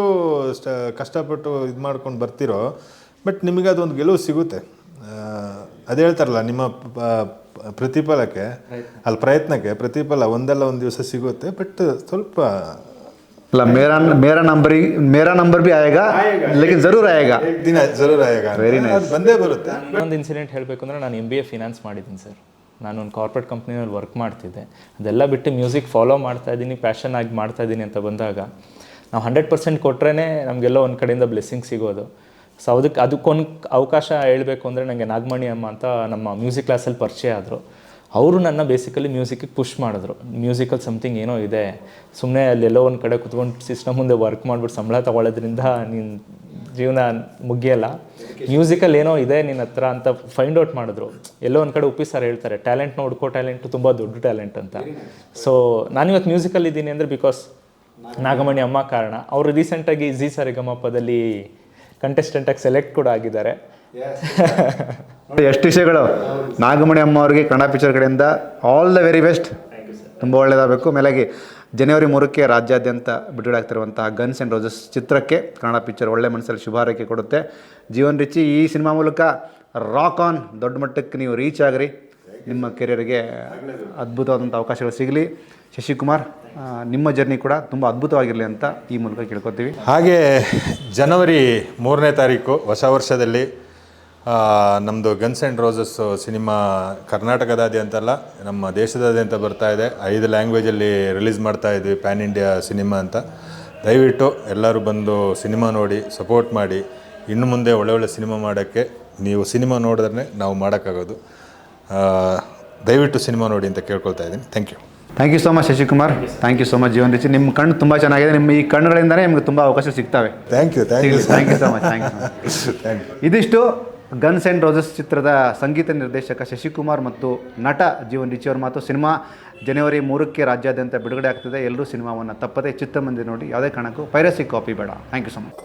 S3: ಕಷ್ಟಪಟ್ಟು ಇದು ಮಾಡ್ಕೊಂಡು ಬರ್ತೀರೋ, ಬಟ್ ನಿಮಗೆ ಅದೊಂದು ಗೆಲುವು ಸಿಗುತ್ತೆ. ಅದು ಹೇಳ್ತಾರಲ್ಲ, ನಿಮ್ಮ ಪ್ರತಿಫಲಕ್ಕೆ ಅಲ್ಲಿ ಪ್ರಯತ್ನಕ್ಕೆ ಪ್ರತಿಫಲ ಒಂದಲ್ಲ ಒಂದು ದಿವಸ ಸಿಗುತ್ತೆ. ಬಟ್ ಸ್ವಲ್ಪ
S1: ಅಲ್ಲ, ಮೇರಾ ನಂಬರ್ भी आएगा लेकिन जरूर आएगा.
S3: ದಿನ ಜರೂರ್ ಆಯೇಗಾ,
S1: Very nice.
S3: ಅದು ಬಂದೇ ಬರುತ್ತೆ.
S4: ಇನ್ನೊಂದು ಇನ್ಸಿಡೆಂಟ್ ಹೇಳಬೇಕು ಅಂದರೆ, ನಾನು MBA ಫಿನಾನ್ಸ್ ಮಾಡಿದ್ದೀನಿ ಸರ್. ನಾನು ಒಂದು ಕಾರ್ಪೊರೇಟ್ ಕಂಪ್ನಿನಲ್ಲಿ ವರ್ಕ್ ಮಾಡ್ತಿದ್ದೆ. ಅದೆಲ್ಲ ಬಿಟ್ಟು ಮ್ಯೂಸಿಕ್ ಫಾಲೋ ಮಾಡ್ತಾಯಿದ್ದೀನಿ, ಪ್ಯಾಷನ್ ಆಗಿ ಮಾಡ್ತಾಯಿದ್ದೀನಿ ಅಂತ ಬಂದಾಗ ನಾವು 100% ಕೊಟ್ರೇ ನಮಗೆಲ್ಲ ಒಂದು ಕಡೆಯಿಂದ ಬ್ಲೆಸ್ಸಿಂಗ್ ಸಿಗೋದು. ಸೊ ಅದಕ್ಕೊಂದು ಅವಕಾಶ ಹೇಳಬೇಕು ಅಂದರೆ, ನನಗೆ ನಾಗಮಣಿ ಅಮ್ಮ ಅಂತ ನಮ್ಮ ಮ್ಯೂಸಿಕ್ ಕ್ಲಾಸಲ್ಲಿ ಪರಿಚಯ ಆದರು. ಅವರು ನನ್ನ ಬೇಸಿಕಲಿ ಮ್ಯೂಸಿಕ್ಕಿಗೆ ಪುಷ್ ಮಾಡಿದ್ರು. ಮ್ಯೂಸಿಕಲ್ಲಿ ಸಮಥಿಂಗ್ ಏನೋ ಇದೆ, ಸುಮ್ಮನೆ ಅಲ್ಲೆಲ್ಲೋ ಒಂದು ಕಡೆ ಕುತ್ಕೊಂಡು ಸಿಸ್ಟಮ್ ಮುಂದೆ ವರ್ಕ್ ಮಾಡಿಬಿಟ್ಟು ಸಂಬಳ ತೊಗೊಳ್ಳೋದ್ರಿಂದ ನಿನ್ನ ಜೀವನ ಮುಗಿಯಲ್ಲ, ಮ್ಯೂಸಿಕಲ್ಲಿ ಏನೋ ಇದೆ ನಿನ್ನ ಹತ್ರ ಅಂತ ಫೈಂಡ್ ಔಟ್ ಮಾಡಿದ್ರು. ಎಲ್ಲೋ ಒಂದು ಕಡೆ ಉಪ್ಪಿ ಸರ್ ಹೇಳ್ತಾರೆ, ಟ್ಯಾಲೆಂಟ್ ನೋಡ್ಕೋ, ಟ್ಯಾಲೆಂಟು ತುಂಬ ದೊಡ್ಡ ಟ್ಯಾಲೆಂಟ್ ಅಂತ. ಸೊ ನಾನಿವತ್ತು ಮ್ಯೂಸಿಕಲ್ಲಿ ಇದ್ದೀನಿ ಅಂದರೆ ಬಿಕಾಸ್ ನಾಗಮಣಿ ಅಮ್ಮ ಕಾರಣ. ಅವರು ರೀಸೆಂಟಾಗಿ ಜಿ ಸರಿಗಮಪದಲ್ಲಿ ಕಂಟೆಸ್ಟೆಂಟಾಗಿ ಸೆಲೆಕ್ಟ್ ಕೂಡ ಆಗಿದ್ದಾರೆ.
S1: ಎಷ್ಟು ವಿಷಯಗಳು. ನಾಗಮಣಿ ಅಮ್ಮ ಅವರಿಗೆ ಕನ್ನಡ ಪಿಕ್ಚರ್ ಕಡೆಯಿಂದ ಆಲ್ ದ ವೆರಿ ಬೆಸ್ಟ್. ತುಂಬ ಒಳ್ಳೆಯದಾಗಬೇಕು. ಮೇಲಾಗಿ ಜನವರಿ 3ಕ್ಕೆ ರಾಜ್ಯಾದ್ಯಂತ ಬಿಡುಗಡೆ ಆಗ್ತಿರುವಂತಹ ಗನ್ಸ್ ಆ್ಯಂಡ್ ರೋಸಸ್ ಚಿತ್ರಕ್ಕೆ ಕನ್ನಡ ಪಿಕ್ಚರ್ ಒಳ್ಳೆ ಮನಸ್ಸಲ್ಲಿ ಶುಭ ಹಾರೈಕೆ ಕೊಡುತ್ತೆ. ಜೀವನ್ ರಿಚಿ ಈ ಸಿನಿಮಾ ಮೂಲಕ ರಾಕ್ ಆನ್, ದೊಡ್ಡ ಮಟ್ಟಕ್ಕೆ ನೀವು ರೀಚ್ ಆಗಿರಿ. ನಿಮ್ಮ ಕೆರಿಯರ್ಗೆ ಅದ್ಭುತವಾದಂಥ ಅವಕಾಶಗಳು ಸಿಗಲಿ. ಶಶಿಕುಮಾರ್, ನಿಮ್ಮ ಜರ್ನಿ ಕೂಡ ತುಂಬ ಅದ್ಭುತವಾಗಿರಲಿ ಅಂತ ಈ ಮೂಲಕ ಕೇಳ್ಕೊತೀವಿ.
S3: ಹಾಗೆ ಜನವರಿ 3ನೇ ತಾರೀಕು ಹೊಸ ವರ್ಷದಲ್ಲಿ ನಮ್ಮದು ಗನ್ಸ್ ಆ್ಯಂಡ್ ರೋಸಸ್ ಸಿನಿಮಾ ಕರ್ನಾಟಕದಾದ್ಯಂತಲ್ಲ, ನಮ್ಮ ದೇಶದಾದ್ಯಂತ ಬರ್ತಾ ಇದೆ. 5 ಲ್ಯಾಂಗ್ವೇಜಲ್ಲಿ ರಿಲೀಸ್ ಮಾಡ್ತಾ ಇದ್ವಿ, ಪ್ಯಾನ್ ಇಂಡಿಯಾ ಸಿನಿಮಾ ಅಂತ. ದಯವಿಟ್ಟು ಎಲ್ಲರೂ ಬಂದು ಸಿನಿಮಾ ನೋಡಿ ಸಪೋರ್ಟ್ ಮಾಡಿ. ಇನ್ನು ಮುಂದೆ ಒಳ್ಳೆ ಸಿನಿಮಾ ಮಾಡೋಕ್ಕೆ ನೀವು ಸಿನಿಮಾ ನೋಡಿದ್ರೆ ನಾವು ಮಾಡೋಕ್ಕಾಗೋದು. ದಯವಿಟ್ಟು ಸಿನಿಮಾ ನೋಡಿ ಅಂತ ಕೇಳ್ಕೊಳ್ತಾ ಇದ್ದೀನಿ. Thank you
S1: so much Shashikumar. Thank you so much Jeevan Richie. ನಿಮ್ಮ ಕಣ್ಣು ತುಂಬ ಚೆನ್ನಾಗಿದೆ. ನಿಮ್ಮ ಈ ಕಣ್ಣುಗಳಿಂದಲೇ ನಿಮಗೆ ತುಂಬ ಅವಕಾಶ ಸಿಗ್ತವೆ.
S3: Thank you
S1: so much. ಇದಿಷ್ಟು ಗನ್ಸ್ ಆ್ಯಂಡ್ ರೋಸಸ್ ಚಿತ್ರದ ಸಂಗೀತ ನಿರ್ದೇಶಕ ಶಶಿಕುಮಾರ್ ಮತ್ತು ನಟ ಜೀವನ್ ರಿಚಿ ಅವ್ರ ಮಾತು. ಸಿನಿಮಾ ಜನವರಿ 3ಕ್ಕೆ ರಾಜ್ಯಾದ್ಯಂತ ಬಿಡುಗಡೆ ಆಗ್ತಿದೆ. ಎಲ್ಲರೂ ಸಿನಿಮಾವನ್ನು ತಪ್ಪದೆ ಚಿತ್ರಮಂದಿರ ನೋಡಿ. ಯಾವುದೇ ಕಾರಣಕ್ಕೂ ಪೈರಸಿ ಕಾಪಿ ಬೇಡ. Thank you so much.